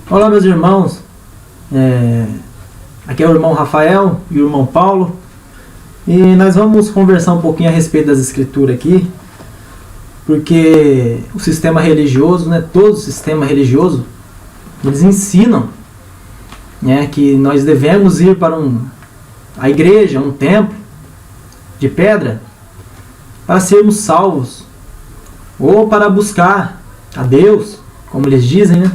Olá, meus irmãos, aqui é o irmão Rafael e o irmão Paulo, e nós vamos conversar um pouquinho a respeito das escrituras aqui, porque o sistema religioso, todo o sistema religioso, eles ensinam que nós devemos ir para a igreja, um templo de pedra, para sermos salvos, ou para buscar a Deus, como eles dizem,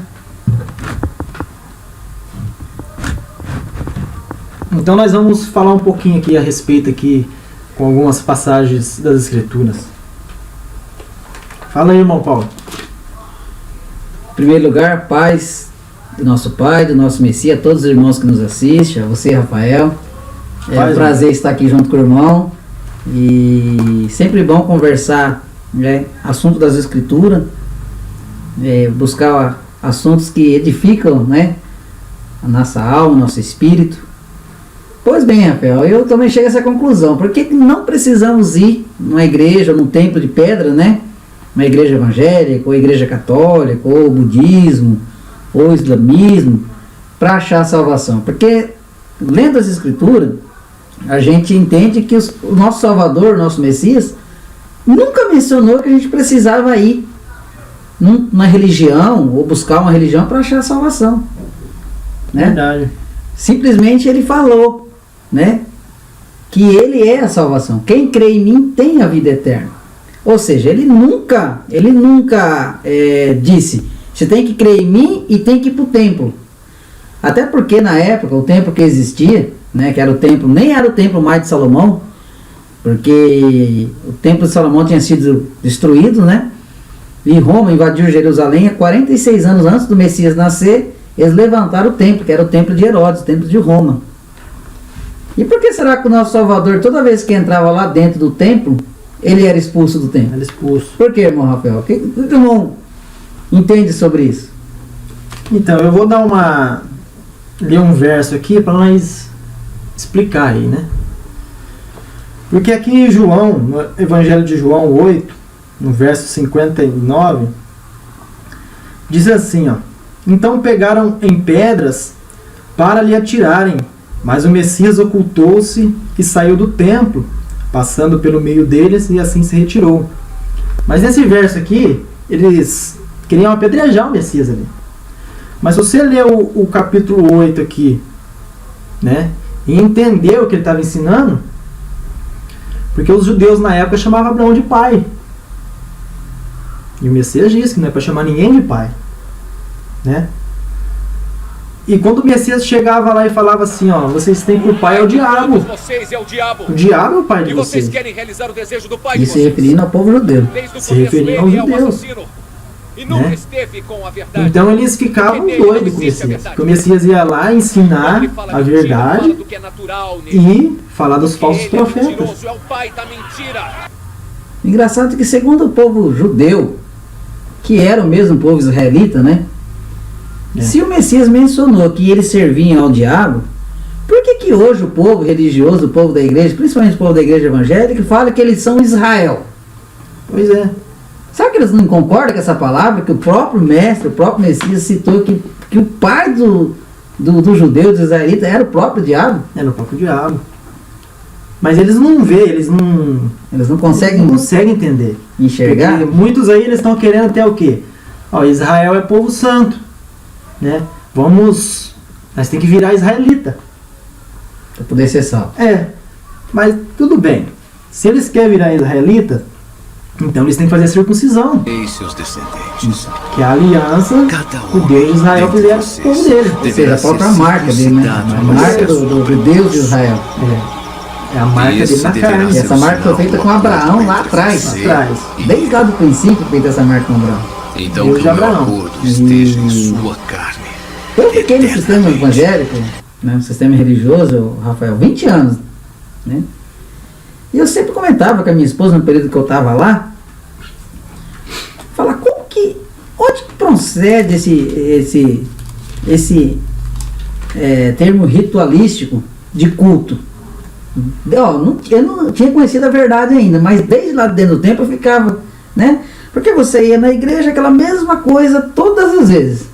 Então nós vamos falar um pouquinho aqui a respeito aqui com algumas passagens das Escrituras. Fala aí, irmão Paulo. Em primeiro lugar, paz do nosso Pai, do nosso Messias, a todos os irmãos que nos assistem, a você, Rafael. É um prazer estar aqui junto com o irmão. E sempre bom conversar, assunto das Escrituras, buscar assuntos que edificam, a nossa alma, o nosso espírito. Pois bem, Rafael, eu também chego a essa conclusão. Por que não precisamos ir numa igreja, num templo de pedra, uma igreja evangélica, ou igreja católica, ou budismo, ou islamismo, para achar a salvação? Porque, lendo as Escrituras, a gente entende que o nosso Salvador, o nosso Messias, nunca mencionou que a gente precisava ir numa religião, ou buscar uma religião para achar a salvação. Verdade. Simplesmente ele falou, que ele é a salvação. Quem crê em mim tem a vida eterna. Ou seja, ele nunca disse, você tem que crer em mim e tem que ir para o templo. Até porque na época, o templo que existia, que era o templo, nem era o templo mais de Salomão, porque o templo de Salomão tinha sido destruído, e Roma invadiu Jerusalém há 46 anos antes do Messias nascer. Eles levantaram o templo, que era o templo de Herodes, o templo de Roma. E por que será que o nosso Salvador, toda vez que entrava lá dentro do templo, ele era expulso do templo? Era expulso. Por que, irmão Rafael? O que o irmão entende sobre isso? Então, eu vou ler um verso aqui para nós explicar aí, Porque aqui em João, no Evangelho de João 8, no verso 59, diz assim, Então pegaram em pedras para lhe atirarem, mas o Messias ocultou-se e saiu do templo, passando pelo meio deles, e assim se retirou. Mas nesse verso aqui, eles queriam apedrejar o Messias ali. Mas se você ler o capítulo 8 aqui, e entender o que ele estava ensinando, porque os judeus na época chamavam Abraão de pai. E o Messias disse que não é para chamar ninguém de pai. E quando o Messias chegava lá e falava assim, vocês têm por pai é o diabo. O diabo é o pai de vocês. Querem realizar o desejo do pai e se referindo ao povo judeu. Se referindo aos judeus. E nunca esteve com a verdade. Então eles ficavam doidos com o Messias. Porque o Messias ia lá ensinar a verdade e falar dos falsos profetas. Engraçado que, segundo o povo judeu, que era o mesmo povo israelita, se o Messias mencionou que eles serviam ao diabo, por que hoje o povo religioso, o povo da igreja, principalmente o povo da igreja evangélica, fala que eles são Israel? Pois é. Sabe que eles não concordam com essa palavra? Que o próprio mestre, o próprio Messias citou que o pai do judeu, dos israelitas, era o próprio diabo? Era o próprio diabo. Mas eles não veem, eles não conseguem entender. Enxergar? Porque muitos aí eles estão querendo até o quê? Israel é povo santo. Nós temos que virar israelita. Para poder ser salvo. Mas tudo bem. Se eles querem virar israelita, então eles têm que fazer a circuncisão. E seus descendentes. Que é a aliança que o Deus de Israel fizeram com o povo dele. Ou seja, a própria marca dele, a marca do Deus de Israel. É a marca dele na carne. E essa marca foi feita com Abraão lá atrás. Desde lá do princípio feita essa marca com Abraão. Então que o meu acordo esteja em sua carne. Eu fiquei no sistema evangélico, no sistema religioso, Rafael, 20 anos. E eu sempre comentava com a minha esposa no período que eu estava lá, falar onde que procede esse termo ritualístico de culto. Eu não tinha conhecido a verdade ainda, mas desde lá dentro do tempo eu ficava, Porque você ia na igreja, aquela mesma coisa todas as vezes.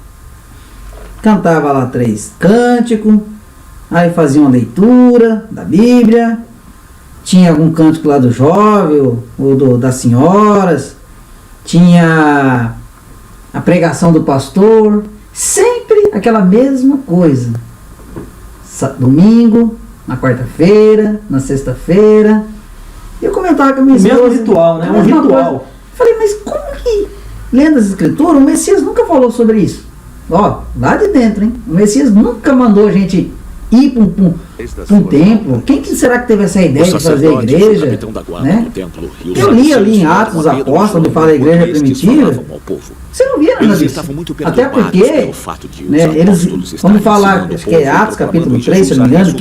cantava lá 3 cânticos, aí fazia uma leitura da Bíblia, tinha algum cântico lá do jovem ou das senhoras, tinha a pregação do pastor, sempre aquela mesma coisa. Domingo, na quarta-feira, na sexta-feira. Eu comentava com a minha esposa. Mesmo ritual, né? Um ritual. Falei, mas como que, lendo as escrituras, o Messias nunca falou sobre isso? Ó, lá de dentro, hein? O Messias nunca mandou a gente ir para um templo. Quem que será que teve essa ideia de fazer a igreja? Né? Eu li ali em Atos dos Apóstolos, onde fala a igreja primitiva. Você não via nada disso. Até porque, né, eles, quando falar, acho que é Atos capítulo 3, se não me engano,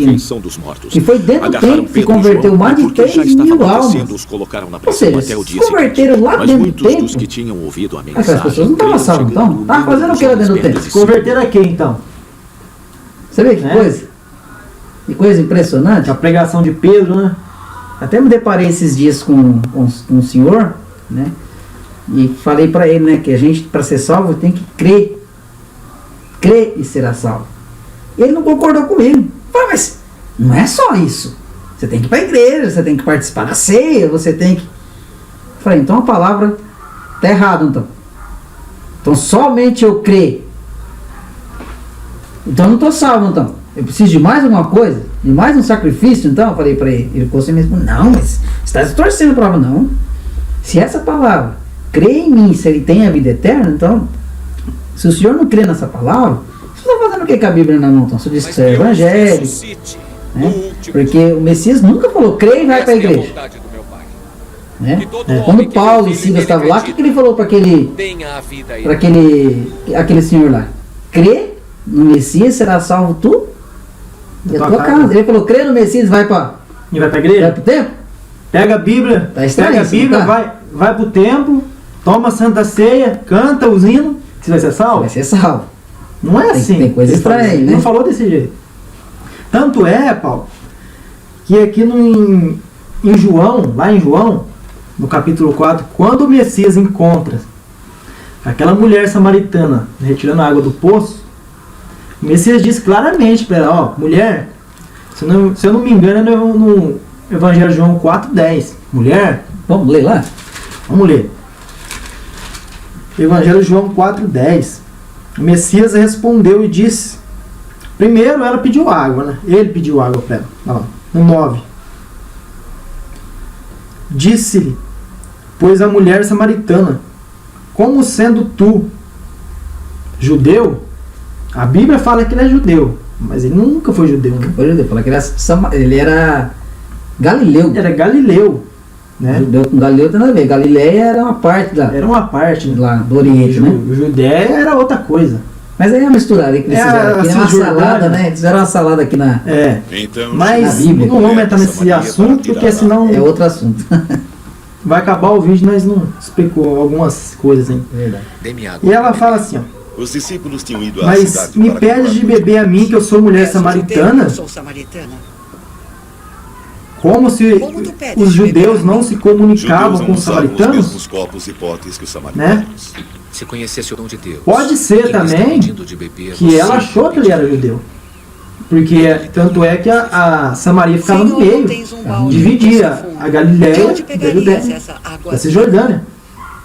que foi dentro do templo que converteu mais de 3.000 almas. Ou seja, se converteram lá dentro do templo, aquelas pessoas não estavam salvas, então. Estavam fazendo o que lá dentro do templo? Se converteram a quem, então? Você vê que coisa? Que coisa impressionante. A pregação de Pedro, né? Até me deparei esses dias com um senhor, né? E falei para ele, né, que a gente, para ser salvo, tem que crer. Crer e será salvo. Ele não concordou comigo. Falei, mas não é só isso. Você tem que ir para a igreja, você tem que participar da ceia, você tem que... Falei, então a palavra está errada, então. Então somente eu crer. Então eu não estou salvo, então. Eu preciso de mais alguma coisa? De mais um sacrifício, então? Eu falei para ele. Ele ficou assim mesmo. Não, mas você está distorcendo a palavra. Não. Se essa palavra crê em mim, se ele tem a vida eterna, então, se o senhor não crê nessa palavra, você está fazendo o que com a Bíblia na mão? Então, você disse que você é evangélico, né? Porque o Messias nunca falou, crê e vai para a igreja. Né? Quando Paulo e Silas estavam lá, o que ele falou para aquele senhor lá? Crê no Messias, será salvo tu e a tua casa. Ele falou, crê no Messias, vai para a igreja? Vai para o templo? Pega a Bíblia, pega a Bíblia, vai para o templo, toma a Santa Ceia, canta os hinos, você vai ser salvo? Vai ser salvo. Não é assim. Tem coisa estranha, né? Não falou desse jeito. Tanto é, Paulo, que aqui em João, lá em João, no capítulo 4, quando o Messias encontra aquela mulher samaritana retirando a água do poço, o Messias diz claramente para ela, ó, mulher, se eu não me engano, é no Evangelho de João 4,10. Mulher, vamos ler lá? Vamos ler. Evangelho de João 4,10. O Messias respondeu e disse... Primeiro ela pediu água, né? Ele pediu água para ela. Ó, no 9. Disse-lhe, pois a mulher samaritana, como sendo tu judeu, a Bíblia fala que ele é judeu, mas ele nunca foi judeu, né? Foi judeu, fala que ele era galileu. Era galileu. Né? Judeu com Galileu tem nada a ver. Galileia era uma parte lá do Oriente, né? O Judéia era outra coisa. Mas aí é misturado, que eles fizeram aqui, uma salada, né? Eles fizeram uma salada aqui na... Então, mas não vamos entrar nesse assunto, porque senão... É outro assunto. Vai acabar o vídeo, mas não explicou algumas coisas, hein? Verdade. E ela fala assim, ó. Os discípulos tinham ido à mas cidade me pedes de beber a mim, que eu sou mulher samaritana? Eu sou samaritana. Como se os judeus não se comunicavam com os samaritanos? Copos e potes que os né? Se conhecesse o dom de Deus. Pode ser também que ela achou que ele era judeu. Porque tanto é que a Samaria ficava no meio, dividia a Galileia da Judéia, da Cisjordânia.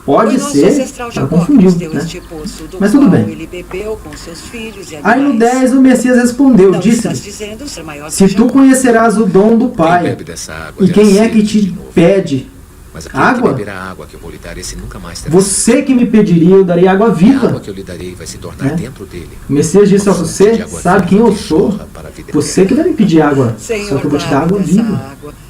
Pode ser, ela confundiu, né? Mas tudo bem. Aí no 10 o Messias respondeu, disse-lhe, se tu conhecerás o dom do Pai, e quem é que te pede água? Você que me pediria, eu daria água viva. O Messias disse a você, sabe quem eu sou? Você que deve me pedir água, só que eu vou te dar água viva.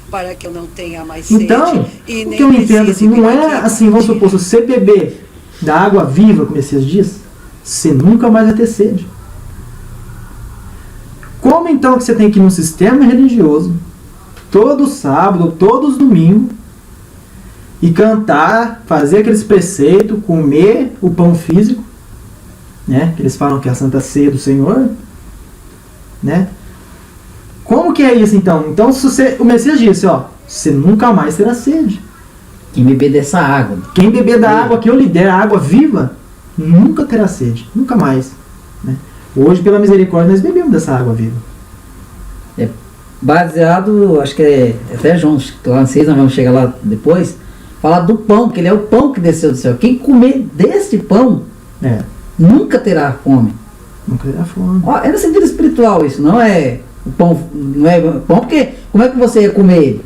Para que eu não tenha mais então, o que eu entendo assim, não é assim, vamos supor, se você beber da água viva, como o Messias diz, você nunca mais vai ter sede. Como então que você tem que ir num sistema religioso, todo sábado, todos os domingos, e cantar, fazer aqueles preceitos, comer o pão físico, né? Que eles falam que é a Santa Ceia do Senhor, né? Como que é isso então? Então o Messias disse, ó, você nunca mais terá sede. Quem beber dessa água. Quem beber da água que eu lhe der, a água viva, nunca terá sede. Nunca mais. Né? Hoje, pela misericórdia, nós bebemos dessa água viva. Baseado, acho que é até João, lá não sei, nós vamos chegar lá depois, falar do pão, que ele é o pão que desceu do céu. Quem comer deste pão nunca terá fome. Nunca terá fome. Ó, é no sentido espiritual isso, não é o pão, não é pão, porque como é que você ia comer ele?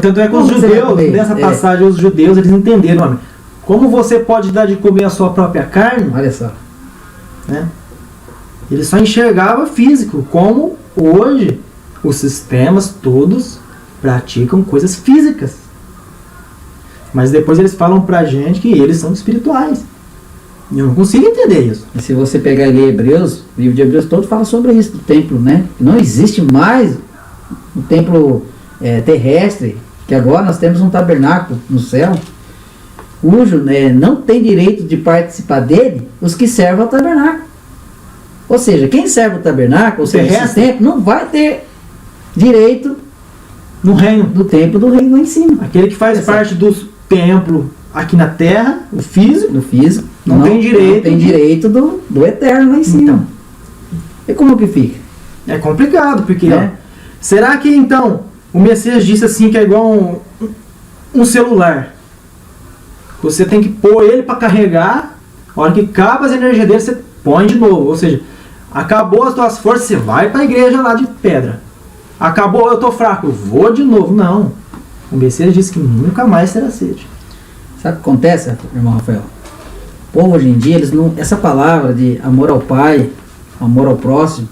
Tanto é que os judeus, nessa passagem, os judeus, eles entenderam, homem, como você pode dar de comer a sua própria carne? Olha só. Né? Ele só enxergava físico, como hoje os sistemas todos praticam coisas físicas. Mas depois eles falam pra gente que eles são espirituais. E eu não consigo entender isso. E se você pegar ali Hebreus, o livro de Hebreus todo fala sobre isso, do templo, né? Não existe mais o templo terrestre, que agora nós temos um tabernáculo no céu, cujo não tem direito de participar dele os que servem ao tabernáculo. Ou seja, quem serve o tabernáculo, ou seja, esse templo, não vai ter direito no reino do templo do reino lá em cima. Aquele que faz parte do templo aqui na terra, o físico, não tem direito. Não tem direito do eterno lá em cima. Então. E como que fica? É complicado, porque será que então o Messias disse assim que é igual um celular? Você tem que pôr ele para carregar, a hora que acaba as energias dele, você põe de novo. Ou seja, acabou as tuas forças, você vai para a igreja lá de pedra. Acabou, eu estou fraco, eu vou de novo. Não. O Messias disse que nunca mais terá sede. Sabe o que acontece, irmão Rafael? O povo hoje em dia, essa palavra de amor ao Pai, amor ao próximo,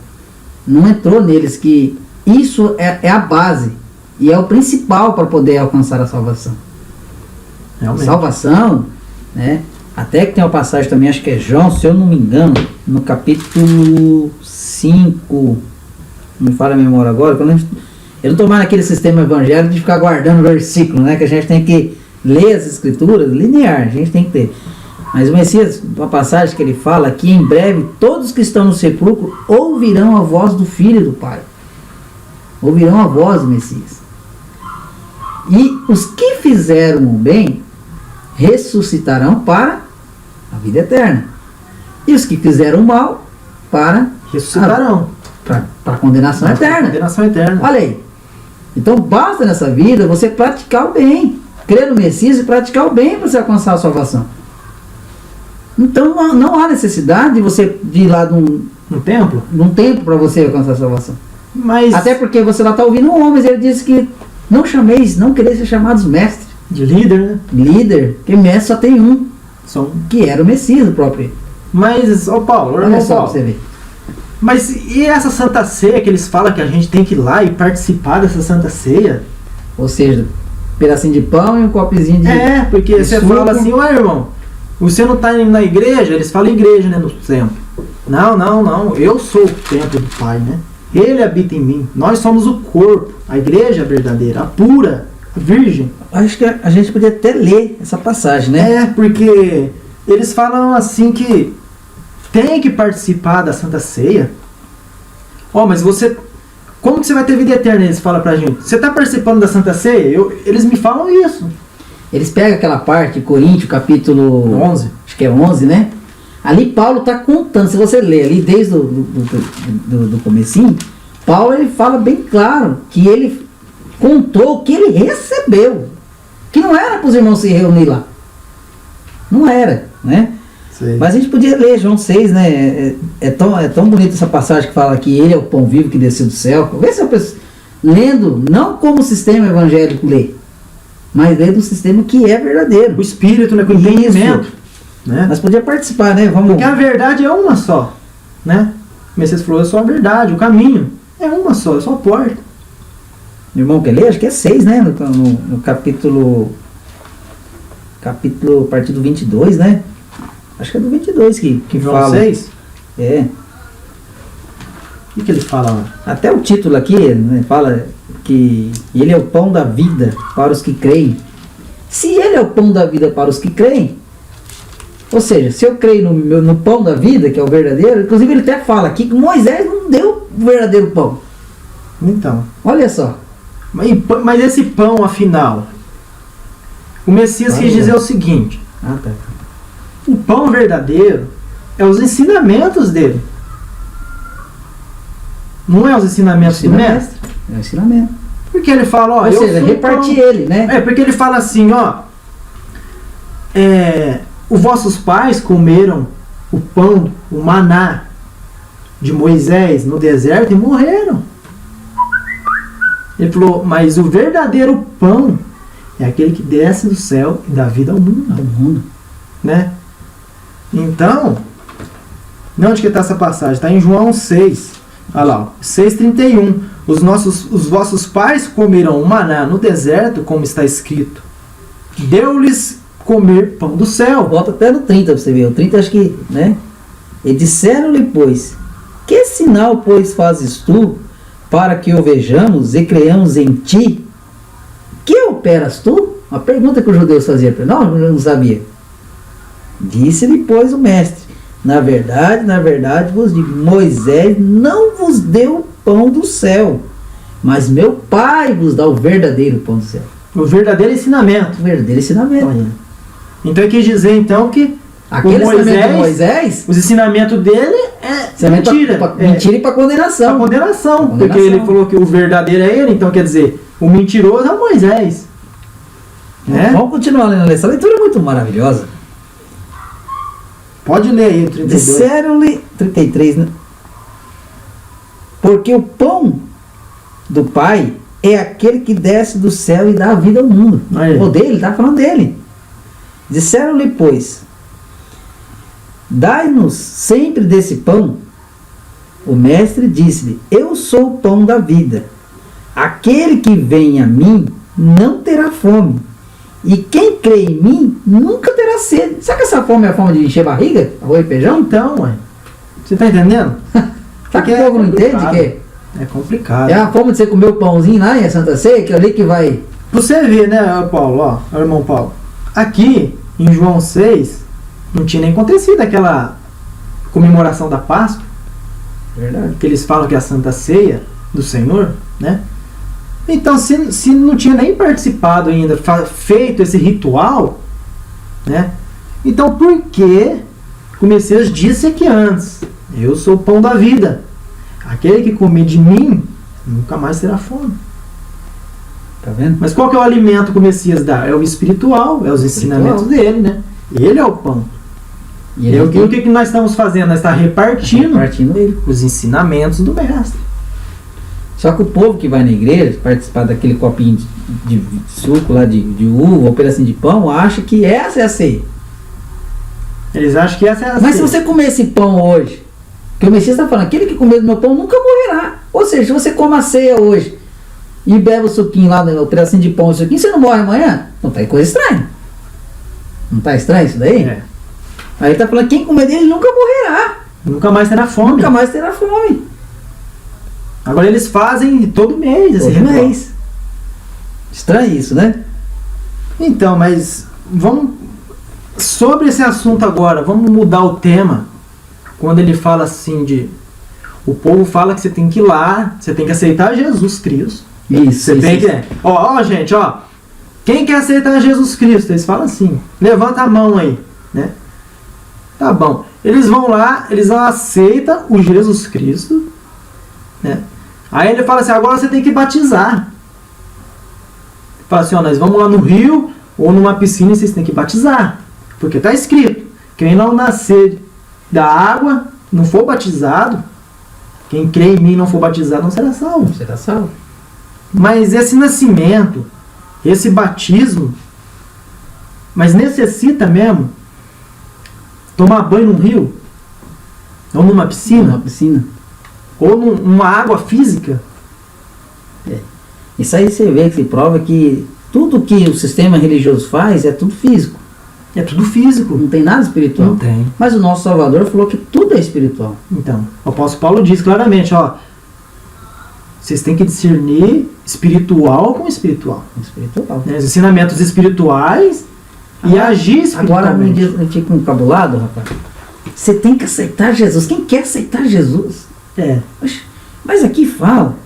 não entrou neles, que isso é a base e é o principal para poder alcançar a salvação. Realmente. Salvação, né? Até que tem uma passagem também, acho que é João, se eu não me engano, no capítulo 5, não me fala a memória agora, eu não estou mais naquele sistema evangélico de ficar guardando versículo, né? Que a gente tem que ler as escrituras, linear, a gente tem que ter. Mas o Messias, uma passagem que ele fala que em breve todos que estão no sepulcro ouvirão a voz do Filho e do Pai. Ouvirão a voz do Messias. E os que fizeram o bem ressuscitarão para a vida eterna. E os que fizeram o mal para ressuscitarão para a condenação eterna. Condenação eterna. Olha aí. Então basta nessa vida você praticar o bem. Crer no Messias e praticar o bem para você alcançar a salvação. Então não há necessidade de você ir lá num templo para você alcançar a salvação. Mas até porque você lá está ouvindo um homem, ele disse que não quereis ser chamados mestres. De líder, né? Líder, porque mestre só tem um. Que era o Messias o próprio. Mas, Paulo, olha só pra você ver. Mas e essa Santa Ceia que eles falam que a gente tem que ir lá e participar dessa Santa Ceia? Ou seja, um pedacinho de pão e um copozinho de... porque de você suco. fala assim, ué, irmão, você não está indo na igreja? Eles falam igreja, né, no templo. Não, eu sou o templo do Pai, né? Ele habita em mim. Nós somos o corpo, a igreja verdadeira, a pura, a virgem. Acho que a gente podia até ler essa passagem, né? Porque eles falam assim que tem que participar da Santa Ceia. Mas você... Como que você vai ter vida eterna? Eles falam pra gente. Você está participando da Santa Ceia? Eles me falam isso. Eles pegam aquela parte, Coríntios, capítulo 11. Acho que é 11, né? Ali Paulo está contando, se você ler ali desde do comecinho, Paulo ele fala bem claro que ele contou o que ele recebeu. Que não era para os irmãos se reunir lá. Não era, né? Sim. Mas a gente podia ler João 6, né? É tão bonita essa passagem que fala que ele é o pão vivo que desceu do céu. Vê se eu penso, lendo, não como o sistema evangélico lê, mas lendo o sistema que é verdadeiro. O Espírito, né? Com o entendimento. Né? Mas podia participar, né? Porque a verdade é uma só. Né? O Messias falou, é só a verdade, o caminho. É uma só, é só a porta. O irmão quer ler? Acho que é 6, né? No capítulo... Capítulo, a partir do 22, né? Acho que é do 22 que João fala. 6? É. O que ele fala lá? Até o título aqui, né, fala que ele é o pão da vida para os que creem. Se ele é o pão da vida para os que creem, ou seja, se eu creio no pão da vida, que é o verdadeiro, inclusive ele até fala aqui que Moisés não deu o verdadeiro pão. Então. Olha só. Mas esse pão, afinal, o Messias quis dizer o seguinte. Tá. O pão verdadeiro É os ensinamentos dele. Não é os ensinamentos do mestre? É o ensinamento. Porque ele fala, ó... Ou seja, repartir ele, né? É, porque ele fala assim, ó... os vossos pais comeram o pão, o maná de Moisés no deserto e morreram. Ele falou, mas o verdadeiro pão é aquele que desce do céu e dá vida ao mundo. Né? Então, onde que está essa passagem? Está em João 6. Olha lá, 6,31. Os vossos pais comeram o maná no deserto, como está escrito. Deu-lhes comer pão do céu. Volta até no 30 para você ver. O 30 acho que, né? E disseram-lhe, pois, que sinal, pois, fazes tu para que o vejamos e creiamos em ti? Que operas tu? Uma pergunta que os judeus faziam para ele. Não, eu não sabia. Disse-lhe, pois, o mestre: na verdade vos digo, Moisés não vos deu o pão do céu, mas meu Pai vos dá o verdadeiro pão do céu. O verdadeiro ensinamento. O verdadeiro ensinamento. Então ele quis dizer então que aquele ensinamento de Moisés, os ensinamentos dele é mentira. Mentira e para condenação. Para condenação. Porque ele falou que o verdadeiro é ele, então quer dizer, o mentiroso é o Moisés. Né? Vamos continuar lendo essa leitura, é muito maravilhosa. Pode ler aí o 32. Disseram-lhe, 33, né? Porque o pão do Pai é aquele que desce do céu e dá a vida ao mundo. O dele, está falando dele. Disseram-lhe, pois, dai-nos sempre desse pão. O mestre disse-lhe, eu sou o pão da vida. Aquele que vem a mim não terá fome. E quem crê em mim nunca terá sede. Sabe que essa fome é a fome de encher barriga? Arroz e feijão? Então, ué. Você tá entendendo? Sabe que o povo não entende que é complicado. é a fome de você comer o pãozinho lá em Santa Ceia, que é ali que vai... Você vê, né, Paulo, ó, irmão Paulo. Aqui, em João 6, não tinha nem acontecido aquela comemoração da Páscoa. Verdade. Que eles falam que é a Santa Ceia do Senhor, né? Então, se não tinha nem participado ainda, feito esse ritual, né? Então, por que o Messias disse aqui antes? Eu sou o pão da vida. Aquele que comer de mim, nunca mais terá fome. Tá vendo? Mas qual que é o alimento que o Messias dá? É o espiritual, é os ensinamentos dele, né? Ele é o pão. E o que nós estamos fazendo? Nós estamos repartindo ele. Os ensinamentos do Mestre. Só que o povo que vai na igreja, participar daquele copinho de suco lá de uva, ou pedacinho de pão, acha que essa é a ceia. Eles acham que essa é a ceia. Mas se você comer esse pão hoje, que o Messias está falando, aquele que comer do meu pão nunca morrerá. Ou seja, se você come a ceia hoje e bebe o suquinho lá, o pedacinho de pão, o suquinho, você não morre amanhã? Não tá aí coisa estranha. Não tá estranho isso daí? É. Aí ele está falando, quem comer dele nunca morrerá. Nunca mais terá fome. Nunca mais terá fome. Agora eles fazem todo mês esse Todo ritual. mês. Estranho isso, né? Então, mas vamos sobre esse assunto agora, vamos mudar o tema. Quando ele fala assim de o povo fala que você tem que ir lá, você tem que aceitar Jesus Cristo. Isso. Você tem que, ó, gente, ó, quem quer aceitar Jesus Cristo? Eles falam assim, levanta a mão aí, né? Tá bom. Eles vão lá, eles aceitam o Jesus Cristo, né? Aí ele fala assim, agora você tem que batizar. Fala assim, ó, nós vamos lá no rio ou numa piscina e vocês têm que batizar. Porque está escrito, quem não nascer da água, não for batizado, quem crê em mim e não for batizado, não será salvo. Não será salvo. Mas esse nascimento, esse batismo, mas necessita mesmo tomar banho num rio? Ou numa piscina? Numa piscina. Ou numa água física? Isso aí você vê que se prova que tudo que o sistema religioso faz é tudo físico. É tudo físico. Não tem nada espiritual. Não tem. Mas o nosso Salvador falou que tudo é espiritual. Então, o apóstolo Paulo diz claramente, ó, vocês têm que discernir espiritual com espiritual. Espiritual. Né? Os ensinamentos espirituais e agir Agora me espiritualmente. diz, eu fico encabulado, rapaz. Você tem que aceitar Jesus. Quem quer aceitar Jesus? É. Mas aqui fala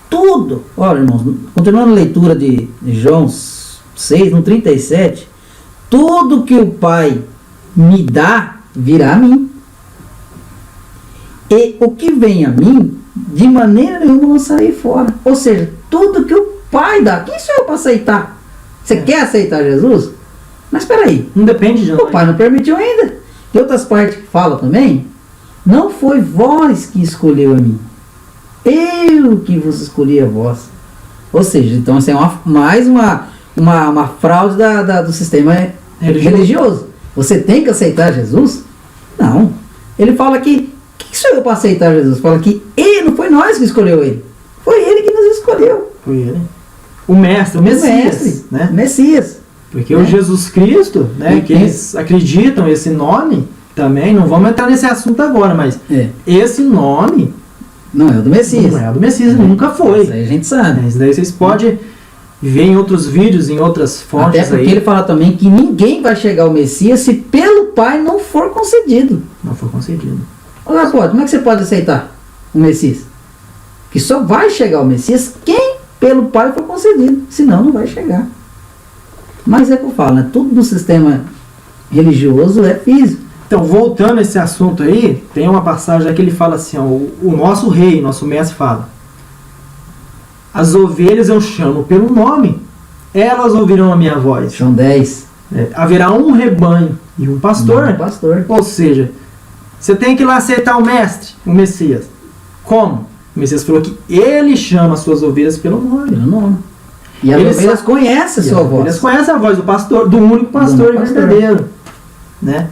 tudo. Olha, irmãos, continuando a leitura de João 6, no 37, tudo que o Pai me dá virá a mim. E o que vem a mim, de maneira nenhuma não sair fora. Ou seja, tudo que o Pai dá, quem sou eu para aceitar? Você quer aceitar Jesus? Mas espera aí, Não depende de o nós. Pai não permitiu ainda. E outras partes que falam também, não foi vós que escolheu a mim, eu que vos escolhi a vós. Ou seja, então assim, é mais uma fraude do sistema religioso. Você tem que aceitar Jesus? Não. Ele fala que, quem sou eu para aceitar Jesus? Fala que ele, não foi nós que escolheu ele, foi ele que nos escolheu. Foi ele. O mestre, o Messias, né? Messias. Porque o Jesus Cristo, né, que eles acreditam, esse nome, também, não vamos entrar nesse assunto agora, mas esse nome não é o do Messias. não é o do Messias, nunca foi. Isso aí a gente sabe. Isso daí vocês podem ver em outros vídeos, em outras fontes. Até porque aí. ele fala também que ninguém vai chegar ao Messias se pelo Pai não for concedido. Não foi concedido. Olha, como é que você pode aceitar o Messias? Que só vai chegar ao Messias quem pelo Pai for concedido, senão não vai chegar. Mas é que eu falo, né? Tudo no sistema religioso é físico. Então, voltando a esse assunto aí, tem uma passagem aqui que ele fala assim, ó, o nosso rei, nosso mestre fala: as ovelhas eu chamo pelo nome, elas ouvirão a minha voz. João 10. Haverá um rebanho e um pastor. Um pastor. Ou seja, você tem que ir lá aceitar o mestre, o Messias. Como? O Messias falou que ele chama as suas ovelhas pelo nome. Pelo nome. E as ovelhas conhecem a sua voz. Eles conhecem a voz do pastor, do único pastor verdadeiro. Né?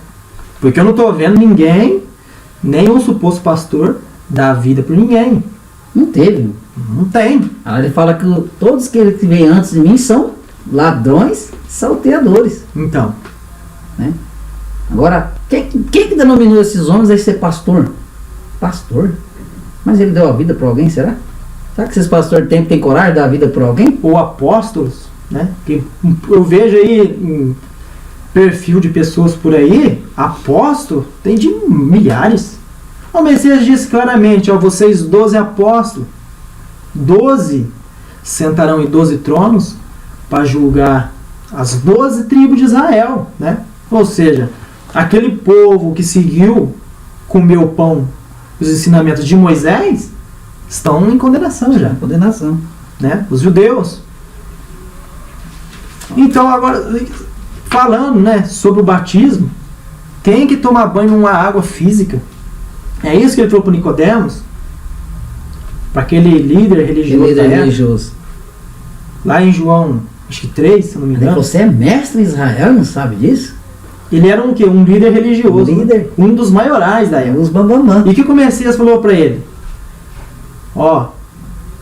Porque eu não estou vendo ninguém, nenhum suposto pastor, dar vida por ninguém. Não teve. Não tem. Aí ele fala que todos que vêm antes de mim são ladrões, salteadores. Então. Né? Agora, quem que denominou esses homens a ser pastor? Pastor? Mas ele deu a vida para alguém, será? Será que esses pastores têm coragem de dar a vida para alguém? Ou apóstolos, né? Que eu vejo aí perfil de pessoas por aí, apóstolo, tem de milhares. O Messias diz claramente, ó, vocês 12 apóstolos, 12 sentarão em 12 tronos para julgar as 12 tribos de Israel, né? Ou seja, aquele povo que seguiu, comeu o pão, os ensinamentos de Moisés, estão em condenação já. Condenação. Né? Os judeus. Então, agora, falando, né, sobre o batismo, tem que tomar banho numa água física. É isso que ele falou para Nicodemos, para aquele líder religioso. Religioso. Lá em João, acho que 3, se não me engano. Você é mestre em Israel, não sabe disso? Ele era um quê? Um líder religioso. Um líder. Né? Um dos maiorais da época. Os bambamã. E o que o Messias falou para ele? Ó,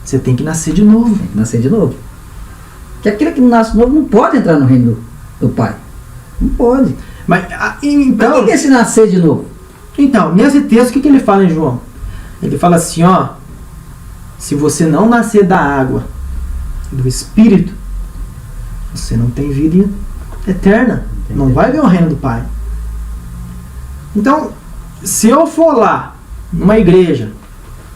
você tem que nascer de novo. Tem que nascer de novo. Que aquele que não nasce de novo não pode entrar no reino do Pai. Não pode. Mas, então... Mas o que é esse nascer de novo? Então, nesse texto, o que ele fala em João? Ele fala assim, ó, se você não nascer da água e do Espírito, você não tem vida eterna. Não vai ver o reino do Pai. Então, se eu for lá, numa igreja,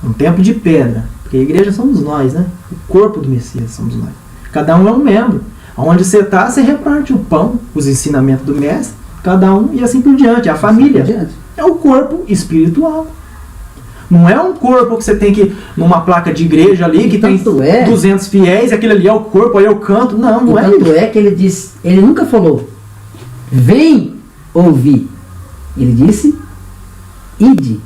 um templo de pedra, porque a igreja somos nós, né? O corpo do Messias somos nós. Cada um é um membro. Onde você está, você reparte o pão, os ensinamentos do mestre, cada um e assim por diante. A família é o corpo espiritual. Não é um corpo que você tem que, numa placa de igreja ali, que tem 200 fiéis, aquele ali é o corpo, aí eu canto. Não, não é isso. Tanto é que ele disse, ele nunca falou, vem ouvir. Ele disse, ide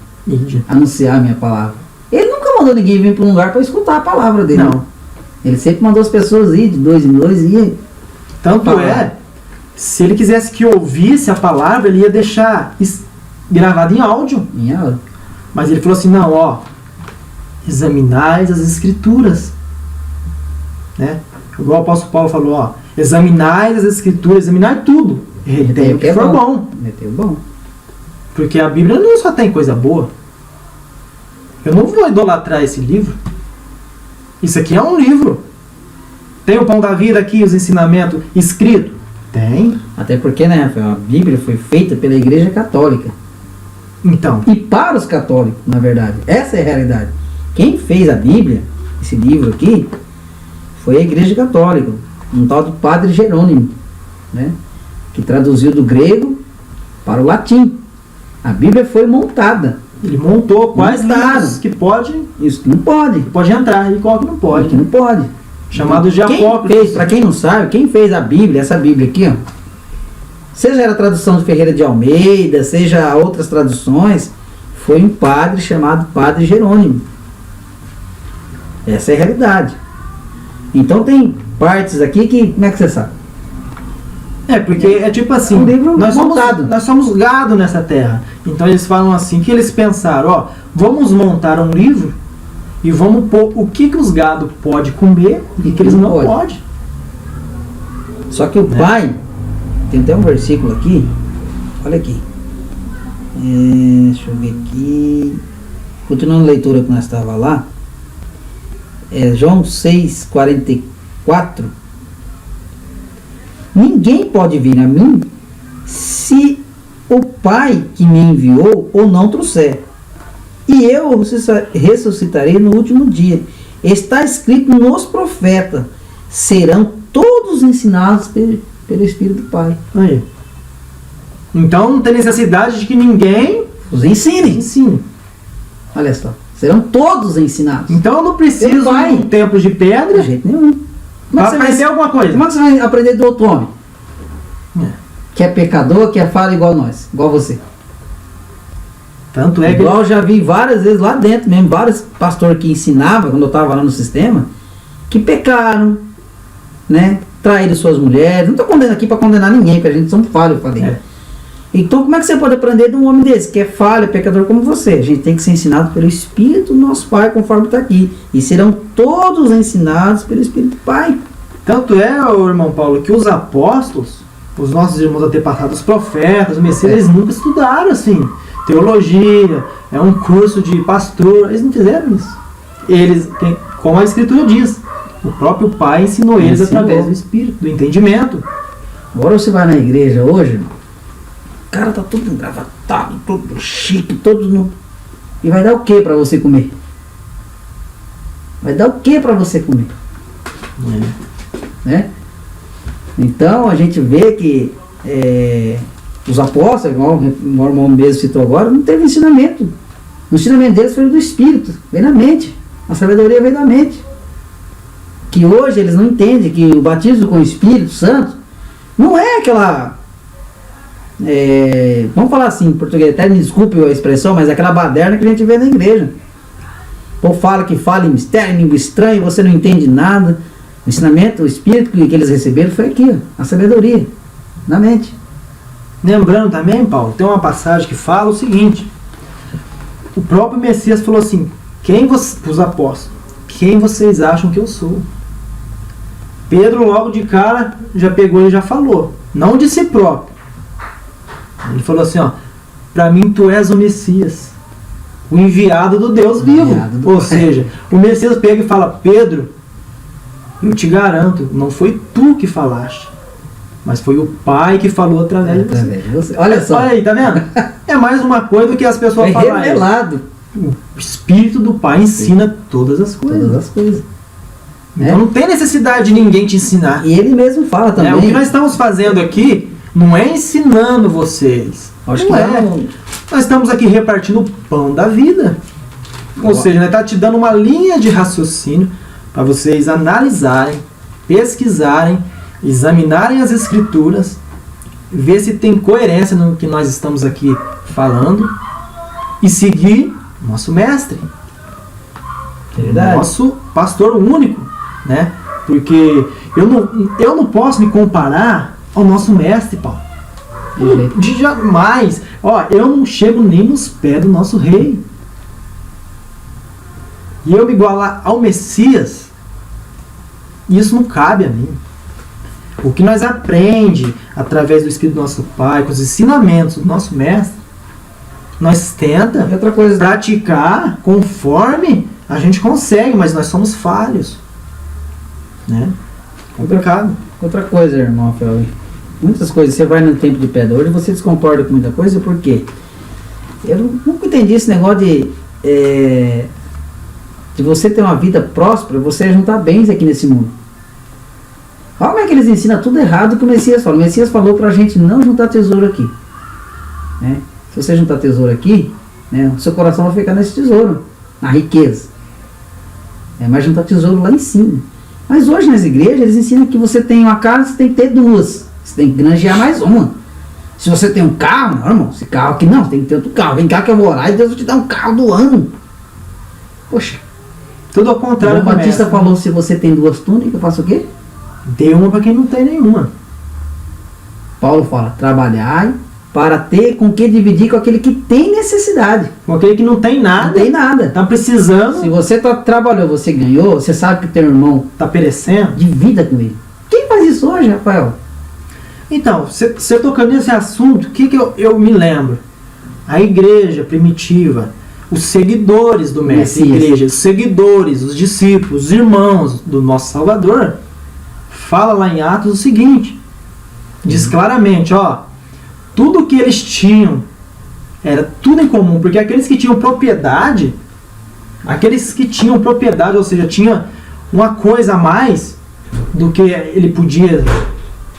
anunciar a minha palavra. Ele nunca mandou ninguém vir para um lugar para escutar a palavra dele. Não. Ele sempre mandou as pessoas ir de 2 em 2 e tanto se ele quisesse que ouvisse a palavra, ele ia deixar gravado em áudio. Mas ele falou assim, não, ó, examinais as escrituras. Né? Igual o apóstolo Paulo falou, ó, examinais as escrituras, examinai tudo. Retém o que for bom. Meteu bom. Porque a Bíblia não só tem coisa boa. Eu não vou idolatrar esse livro. Isso aqui é um livro. Tem o pão da vida aqui, os ensinamentos escritos? Tem. Até porque, né, Rafael, a Bíblia foi feita pela Igreja Católica. Então. E para os católicos, na verdade. Essa é a realidade. Quem fez a Bíblia, esse livro aqui, foi a Igreja Católica. Um tal de Padre Jerônimo, né, que traduziu do grego para o latim. A Bíblia foi montada Ele montou quais Montado. livros que pode Isso que não pode. entrar e qual que não pode. Que não pode. Chamados de Quem apócrifos. fez, pra quem não sabe, quem fez a Bíblia, essa Bíblia aqui, ó, seja era a tradução de Ferreira de Almeida, seja outras traduções, foi um padre chamado Padre Jerônimo. Essa é a realidade. Então tem partes aqui que, como é que você sabe? Porque é tipo assim, Um livro nós montado. somos gado nessa terra. Então eles falam assim, que eles pensaram, ó, vamos montar um livro e vamos pôr o que os gado pode comer e que eles não Pode. podem. Só que o pai, tem até um versículo aqui, olha aqui. Deixa eu ver aqui. Continuando a leitura que nós estávamos lá. João 6,44. Ninguém pode vir a mim se o Pai que me enviou ou não trouxer. E eu o ressuscitarei no último dia. Está escrito nos profetas: serão todos ensinados pelo Espírito do Pai. Aí. Então não tem necessidade de que ninguém Os ensinem. ensine. Olha só. Serão todos ensinados. Então eu não preciso Ele vai. de um templo de De pedra jeito nenhum. Como é para que você vai- aprender alguma coisa. Como é que você vai aprender do outro homem? É. Que é pecador, que é fala igual nós, igual você. Tanto é que Igual eu já vi várias vezes lá dentro mesmo, vários pastores que ensinavam, quando eu estava lá no sistema, que pecaram, né? Traíram suas mulheres. Não estou condenando aqui para condenar ninguém, porque a gente somos falhos, eu falei. É. Então como é que você pode aprender de um homem desse, que é falho, é pecador como você? A gente tem que ser ensinado pelo Espírito do nosso Pai, conforme está aqui. E serão todos ensinados pelo Espírito do Pai. Tanto é, ô irmão Paulo, que os apóstolos, os nossos irmãos antepassados, os profetas, os messias, eles nunca estudaram assim, teologia, é um curso de pastor, eles não fizeram isso. Eles, como a Escritura diz, o próprio Pai ensinou eles através do Espírito, do entendimento. Agora você vai na igreja hoje, irmão, o cara tá todo engravatado, todo chique, todo no... E vai dar o que para você comer? Vai dar o que para você comer? Né? Então a gente vê que os apóstolos, igual o irmão mesmo citou agora, não teve ensinamento. O ensinamento deles foi do Espírito, veio na mente. A sabedoria veio da mente. Que hoje eles não entendem que o batismo com o Espírito Santo não é aquela... vamos falar assim em português, até me desculpe a expressão, mas é aquela baderna que a gente vê na igreja. O povo fala em mistério, em língua estranha, você não entende nada. O ensinamento, o Espírito que eles receberam foi aqui, ó, a sabedoria, na mente. Lembrando também, Paulo, tem uma passagem que fala o seguinte: o próprio Messias falou assim, os apóstolos, quem vocês acham que eu sou? Pedro logo de cara já pegou e já falou, não de si próprio. Ele falou assim, ó, para mim tu és o Messias, o enviado do Deus vivo. Ou seja, o Messias pega e fala, Pedro, eu te garanto, não foi tu que falaste, mas foi o Pai que falou através de você. Olha só. Olha aí, tá vendo? É mais uma coisa do que as pessoas Foi falam. revelado. O Espírito do Pai ensina todas as coisas. Todas as coisas. Então não tem necessidade de ninguém te ensinar. E ele mesmo fala também. O que nós estamos fazendo aqui não é ensinando vocês. Acho não que é. não. Nós estamos aqui repartindo o pão da vida. Ou seja, nós estamos te dando uma linha de raciocínio para vocês analisarem, pesquisarem, examinarem as escrituras, ver se tem coerência no que nós estamos aqui falando e seguir nosso mestre, nosso pastor único, né? Porque eu não posso me comparar ao nosso mestre, Paulo. De jamais. Ó, eu não chego nem nos pés do nosso rei. E eu me igualar ao Messias, isso não cabe a mim. O que nós aprendemos através do Espírito do nosso Pai, com os ensinamentos do nosso mestre, nós tenta outra coisa, praticar conforme a gente consegue, mas nós somos falhos. Né? Complicado. Outra coisa, irmão Rafael, muitas coisas, você vai no tempo de pedra, hoje você desconcorda com muita coisa, por quê? Eu nunca entendi esse negócio de você ter uma vida próspera, você juntar bens aqui nesse mundo. Olha como é que eles ensinam tudo errado que o Messias fala. O Messias falou pra gente não juntar tesouro aqui. Né? Se você juntar tesouro aqui, né? O seu coração vai ficar nesse tesouro, na riqueza. Mas juntar tesouro lá em cima. Mas hoje nas igrejas eles ensinam que você tem uma casa, você tem que ter duas. Você tem que granjear mais uma. Se você tem um carro, não, irmão, esse carro aqui não, você tem que ter outro carro. Vem cá que eu vou orar e Deus vai te dar um carro do ano. Poxa. Tudo ao contrário. João Batista falou, se você tem duas túnicas, eu faço o quê? Dê uma para quem não tem nenhuma. Paulo fala, trabalhai para ter com que dividir com aquele que tem necessidade. Com aquele que não tem nada. Não tem nada. Tá precisando. Se você trabalhou, você ganhou, você sabe que teu irmão tá perecendo. Divida com ele. Quem faz isso hoje, Rafael? Então, você tocando nesse assunto, o que eu me lembro? A igreja primitiva, os seguidores do mestre, a igreja, os seguidores, os discípulos, os irmãos do nosso Salvador, fala lá em Atos o seguinte, diz claramente, ó, tudo que eles tinham era tudo em comum, porque aqueles que tinham propriedade, ou seja, tinha uma coisa a mais do que ele podia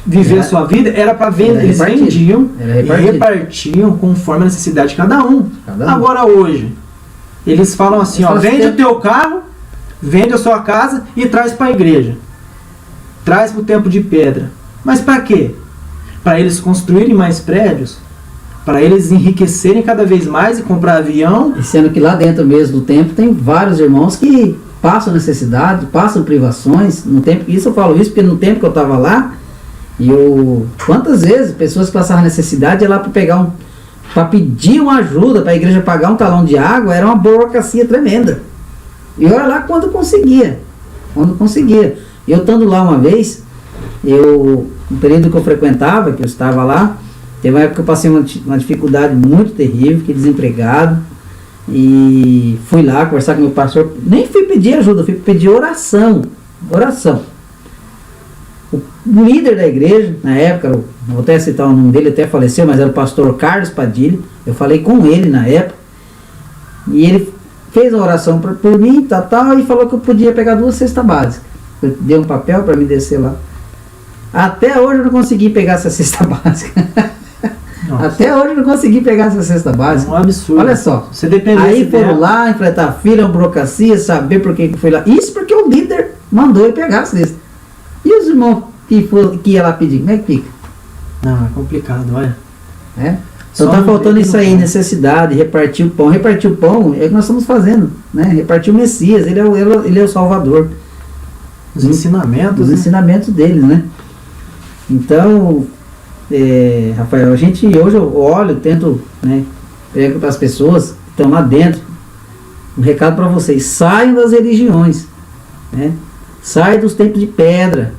viver a sua vida, era para vender, eles vendiam e repartiam conforme a necessidade de cada um. Agora hoje, eles falam assim, ó, vende o teu carro, vende a sua casa e traz para a igreja. Traz para o Templo de Pedra. Mas para quê? Para eles construírem mais prédios, para eles enriquecerem cada vez mais e comprar avião. E sendo que lá dentro mesmo do templo tem vários irmãos que passam necessidade, passam privações. No tempo, isso eu falo isso porque no tempo que eu estava lá, quantas vezes pessoas que passavam necessidade ia lá para pedir uma ajuda para a igreja pagar um talão de água, era uma burocracia tremenda. E olha lá quando conseguia. Eu estando lá uma vez, no período que eu frequentava, que eu estava lá, teve uma época que eu passei uma dificuldade muito terrível, fiquei desempregado, e fui lá conversar com o meu pastor, nem fui pedir ajuda, fui pedir oração. O líder da igreja, na época, vou até citar o nome dele, até faleceu, mas era o pastor Carlos Padilha. Eu falei com ele na época, e ele fez uma oração por mim, e falou que eu podia pegar 2 cestas básicas. Eu dei um papel para me descer lá. Até hoje eu não consegui pegar essa cesta básica. Até hoje eu não consegui pegar essa cesta básica. É um absurdo. Olha só. Você depende. Aí foram lá, enfrentar a fila, burocracia, saber por que foi lá. Isso porque o líder mandou ele pegar a cesta. E os irmãos que ia lá pedir, como é que fica? Não, é complicado, olha. Então tá faltando isso aí, necessidade, repartir o pão. Repartir o pão é o que nós estamos fazendo, né? Repartir o Messias, ele é o Salvador. Os ensinamentos. Os ensinamentos dele, né? Então, Rafael, hoje eu olho, tento, né, prego para as pessoas que estão lá dentro, um recado para vocês: saiam das religiões, né? Saiam dos templos de pedra,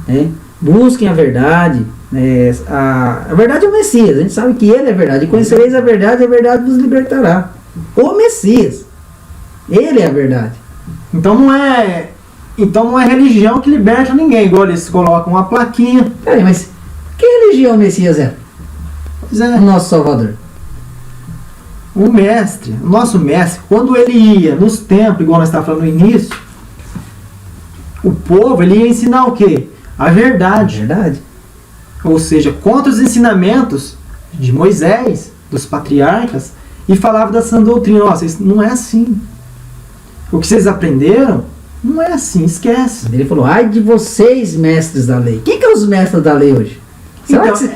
né? Busquem a verdade, né? A verdade é o Messias, a gente sabe que ele é a verdade, e conhecereis a verdade vos libertará. O Messias, ele é a verdade. Então não é religião que liberta ninguém, igual eles colocam uma plaquinha. Peraí, mas que religião o Messias é? Pois é. O nosso Salvador. O nosso mestre, quando ele ia nos templos, igual nós estávamos falando no início, o povo, ele ia ensinar o quê? A verdade. Ou seja, contra os ensinamentos de Moisés, dos patriarcas, e falava da sã doutrina. Nossa, isso não é assim. O que vocês aprenderam não é assim, esquece. Ele falou: ai de vocês, mestres da lei. Quem que é os mestres da lei hoje?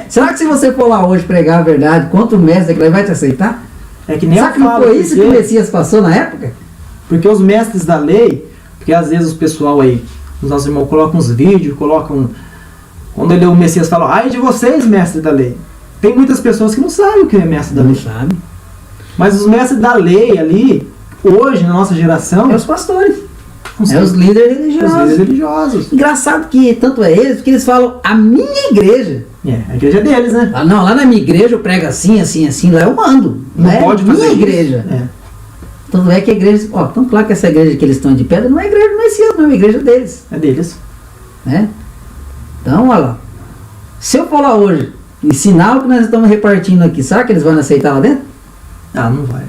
Será que se você for lá hoje pregar a verdade contra o mestre, ele vai te aceitar? É que nem será que não foi isso que o Messias passou na época? Porque os mestres da lei, porque às vezes o pessoal aí, os nossos irmãos colocam uns vídeos, quando o Messias fala: ai de vocês, mestres da lei. Tem muitas pessoas que não sabem o que é mestre da lei. Não sabe. Mas os mestres da lei ali, hoje, na nossa geração, é os pastores. Os líderes religiosos. Engraçado que tanto é eles, que eles falam: a minha igreja. A igreja é deles, né? Lá na minha igreja eu prego assim, lá eu mando. Não pode fazer minha igreja. Tanto é que a igreja, tão claro que essa igreja que eles estão de pedra não é a igreja do Messias, não é a igreja deles. É deles. Né? Então, olha lá. Se eu for lá hoje, ensinar o que nós estamos repartindo aqui, será que eles vão aceitar lá dentro? Ah, não vai.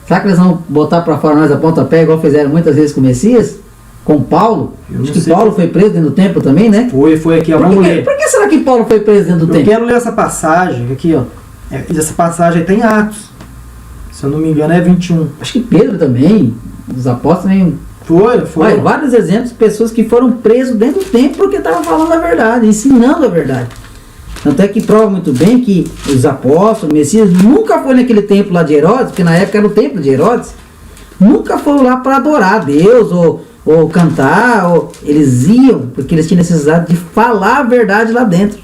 Será que eles vão botar para fora nós a pontapé, igual fizeram muitas vezes com o Messias? Com Paulo? Acho que Paulo foi preso dentro do templo também, né? Foi aqui, vamos ler. Por que será que Paulo foi preso dentro do templo? Eu quero ler essa passagem aqui, ó. Essa passagem tem Atos. Se eu não me engano é 21. Acho que Pedro também, os apóstolos também. Foi. Olha, vários exemplos de pessoas que foram presos dentro do templo porque estavam falando a verdade, ensinando a verdade. Tanto é que prova muito bem que os apóstolos, o Messias, nunca foi naquele templo lá de Herodes, porque na época era o templo de Herodes, nunca foram lá para adorar a Deus ou cantar, eles iam porque eles tinham necessidade de falar a verdade lá dentro.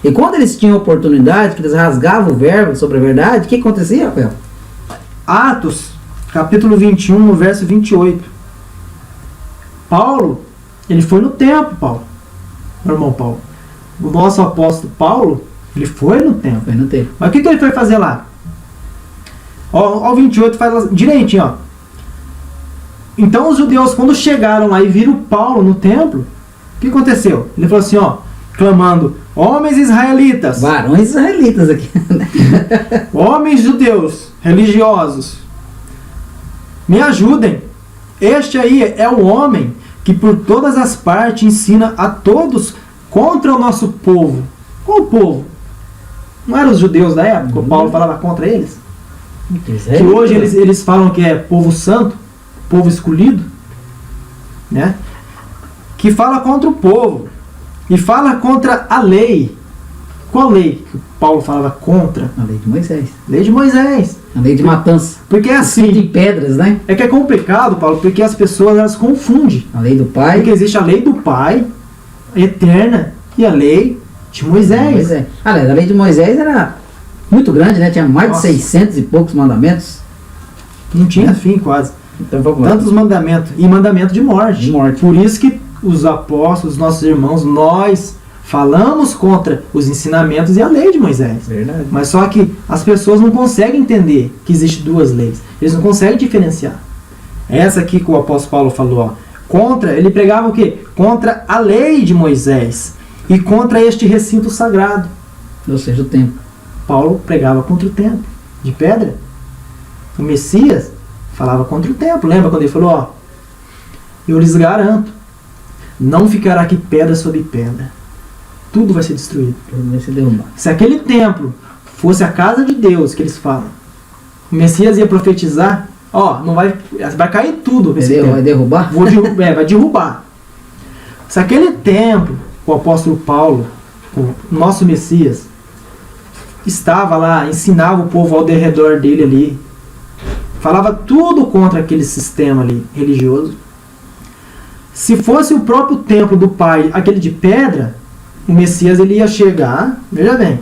E quando eles tinham oportunidade, que eles rasgavam o verbo sobre a verdade, o que acontecia, Rafael? Atos, capítulo 21, no verso 28. Paulo, ele foi no templo, meu irmão Paulo. O nosso apóstolo Paulo, ele foi no templo. Foi no templo. Mas o que ele foi fazer lá? Ó, o 28 faz direitinho, ó. Então os judeus, quando chegaram lá e viram Paulo no templo, o que aconteceu? Ele falou assim, ó, clamando, homens israelitas. Varões israelitas aqui. Homens judeus, religiosos, me ajudem. Este aí é o homem que por todas as partes ensina a todos contra o nosso povo. Qual povo? Não eram os judeus da época? O Paulo falava contra eles? Que hoje eles falam que é povo santo, povo escolhido, né? Que fala contra o povo e fala contra a lei. Qual lei que o Paulo falava contra? A lei de Moisés. Lei de Moisés. A lei de matança. Porque é assim. De pedras, né? É que é complicado, Paulo, porque as pessoas elas confundem. A lei do pai. Porque existe a lei do pai, eterna, e a lei de Moisés. Aliás, a lei de Moisés era muito grande, né? Tinha mais Nossa. de 600 e poucos mandamentos. Não tinha fim, quase. Então vamos lá. Tantos mandamentos. E mandamento de morte. De morte. Por isso que os apóstolos, nossos irmãos, nós falamos contra os ensinamentos e a lei de Moisés. Verdade. Mas só que as pessoas não conseguem entender que existem duas leis. Eles não conseguem diferenciar. Essa aqui que o apóstolo Paulo falou, ó, contra, ele pregava o quê? Contra a lei de Moisés e contra este recinto sagrado. Ou seja, o templo. Paulo pregava contra o templo de pedra. O Messias falava contra o templo. Lembra quando ele falou, ó, eu lhes garanto, não ficará aqui pedra sobre pedra. Tudo vai ser destruído. Tudo vai ser derrubado. Se aquele templo fosse a casa de Deus, que eles falam, o Messias ia profetizar, ó, não vai cair tudo. Vai derrubar? Vai derrubar. Se aquele templo, o apóstolo Paulo, o nosso Messias, estava lá, ensinava o povo ao redor dele ali, falava tudo contra aquele sistema ali, religioso. Se fosse o próprio templo do Pai, aquele de pedra, o Messias ele ia chegar, veja bem,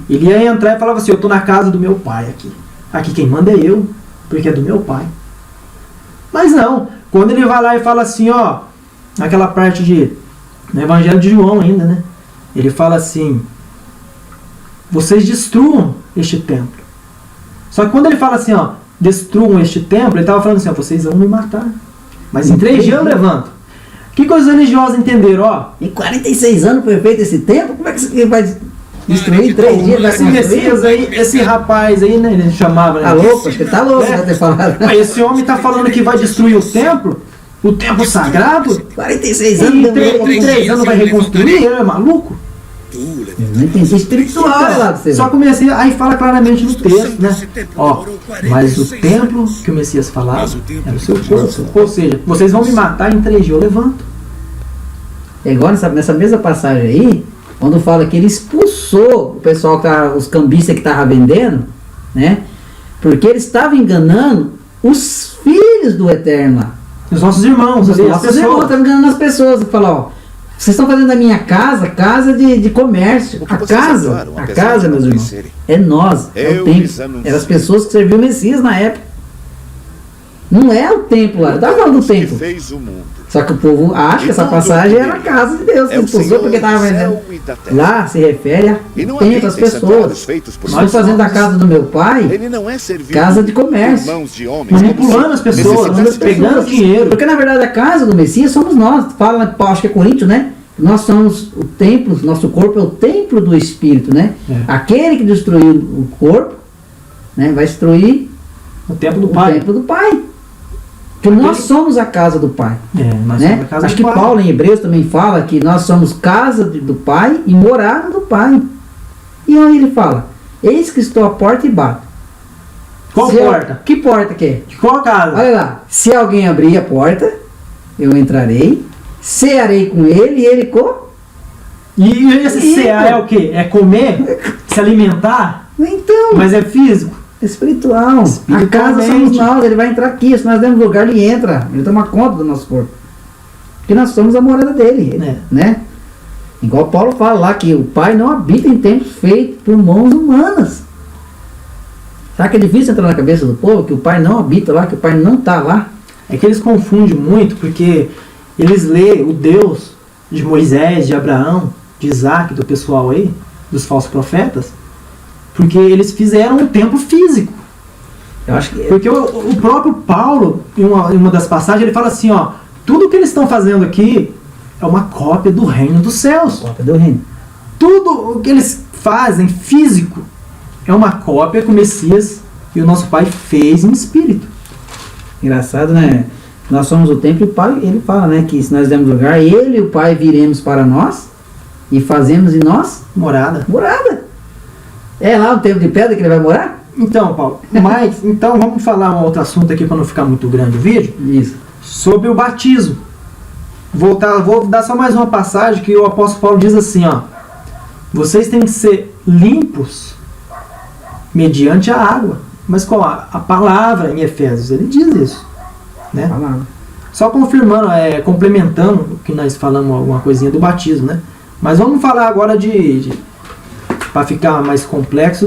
ele ia entrar e falava assim, eu estou na casa do meu pai aqui. Aqui quem manda é eu, porque é do meu pai. Mas não, quando ele vai lá e fala assim, ó, naquela parte no Evangelho de João ainda, né? Ele fala assim, vocês destruam este templo. Só que quando ele fala assim, ó, destruam este templo, ele estava falando assim, ó, vocês vão me matar. Mas em 3 dias eu levanto. O que os religiosos entenderam, ó? Em 46 anos foi feito esse templo? Como é que você vai destruir em 3 dias? Esse Messias aí, esse rapaz aí, né? Ele chamava, né? Tá louco? Acho que tá louco, vai ter falado. Mas esse homem tá falando que vai destruir o templo sagrado? 46 E anos. em 3 anos vai reconstruir? Ele é maluco? Não tem espiritual lá do Só que o Messias, aí fala claramente no texto, né? Ó, mas o templo que o Messias falava era o seu corpo. Ou seja, vocês vão me matar em 3 dias, eu levanto. É igual nessa mesma passagem aí, quando fala que ele expulsou o pessoal, os cambistas que estavam vendendo, né? Porque ele estava enganando os filhos do Eterno lá. Os nossos irmãos, Os nossos irmãos estavam enganando as pessoas. Ele falou, ó, vocês estão fazendo da minha casa de comércio. A casa, meus irmãos, é nós, é o templo. Eram as pessoas que serviam o Messias na época. Não é o templo lá, eu estava falando do templo. Só que o povo acha que essa passagem era a casa de Deus, que expulsou porque estava vendendo. Lá se refere a templo, as pessoas. Nós fazendo a casa do meu pai, casa de comércio. Manipulando as pessoas, pegando dinheiro. Porque na verdade a casa do Messias somos nós. Fala, acho que é Coríntios, né? Nós somos o templo, nosso corpo é o templo do Espírito, né? É. Aquele que destruiu o corpo, né, vai destruir o templo do o Pai. templo do Pai. Porque nós somos a casa do Pai. Nós né? somos a casa Acho do que Pai. Paulo em Hebreus também fala que nós somos casa do Pai e morada do Pai. E aí ele fala, eis que estou à porta e bato. Qual porta? Que porta que é? De qual casa? Olha lá. Se alguém abrir a porta, eu entrarei, cearei com ele e ele com... E esse cear é o quê? É comer? Se alimentar? Então, Mas é físico? espiritual. A casa somos nós, ele vai entrar aqui. Se nós demos lugar, ele entra. Ele toma conta do nosso corpo. Porque nós somos a morada dele, né? Igual Paulo fala lá que o Pai não habita em templos feitos por mãos humanas. Será que é difícil entrar na cabeça do povo que o Pai não habita lá, que o Pai não está lá? É que eles confundem muito, porque eles lêem o Deus de Moisés, de Abraão, de Isaac, do pessoal aí, dos falsos profetas, porque eles fizeram um templo físico. Eu acho que... Porque o próprio Paulo, em uma das passagens, ele fala assim, ó, tudo que eles estão fazendo aqui é uma cópia do reino dos céus. Cópia do reino. Tudo o que eles fazem físico é uma cópia que o Messias e o nosso Pai fez em espírito. Engraçado, né? Nós somos o templo e o Pai, ele fala, né? Que se nós demos lugar, ele e o Pai viremos para nós e fazemos em nós Morada. morada. É lá o templo de pedra que ele vai morar? Então, Paulo, mas então vamos falar um outro assunto aqui para não ficar muito grande o vídeo. Isso. Sobre o batismo. Vou dar só mais uma passagem que o apóstolo Paulo diz assim, ó. Vocês têm que ser limpos mediante a água. Mas qual a palavra em Efésios? Ele diz isso, né? Palavra. Só confirmando, complementando o que nós falamos, alguma coisinha do batismo, né? Mas vamos falar agora para ficar mais complexo,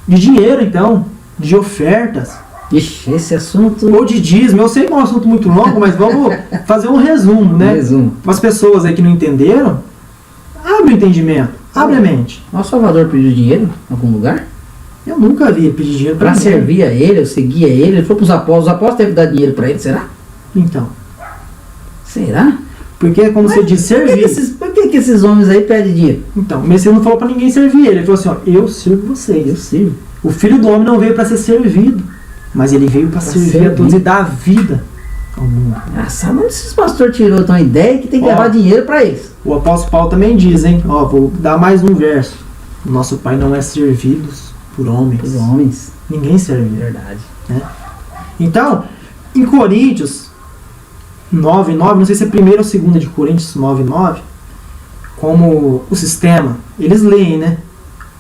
de dinheiro, então, de ofertas. Ixi, esse assunto... Ou de dízimo. Eu sei que é um assunto muito longo, mas vamos fazer um resumo, né? Resumo. Para as pessoas aí que não entenderam, abre o entendimento, abre a mente. Nosso Salvador pediu dinheiro em algum lugar? Eu nunca vi ele pedir dinheiro Para ninguém. servir a ele, eu seguia ele. Ele foi para os apóstolos teve que dar dinheiro para ele, será? Então, Será? porque como você disse, servir. Por que esses homens aí pedem dinheiro? Então, o Messias não falou para ninguém servir ele. Ele falou assim, ó, eu sirvo vocês. Eu sirvo. O Filho do Homem não veio para ser servido, mas ele veio para servir a todos e dar a vida ao mundo. Engraçado, onde esses pastores tirou então a ideia que tem que Ó. levar dinheiro para eles? O apóstolo Paulo também diz, hein? Ó, vou dar mais um verso. O nosso Pai não é servido por homens. Os homens. Ninguém serve. Verdade. Então, em Coríntios 9:9, não sei se é 1ª ou 2ª de Coríntios 9:9, como o sistema, eles leem, né?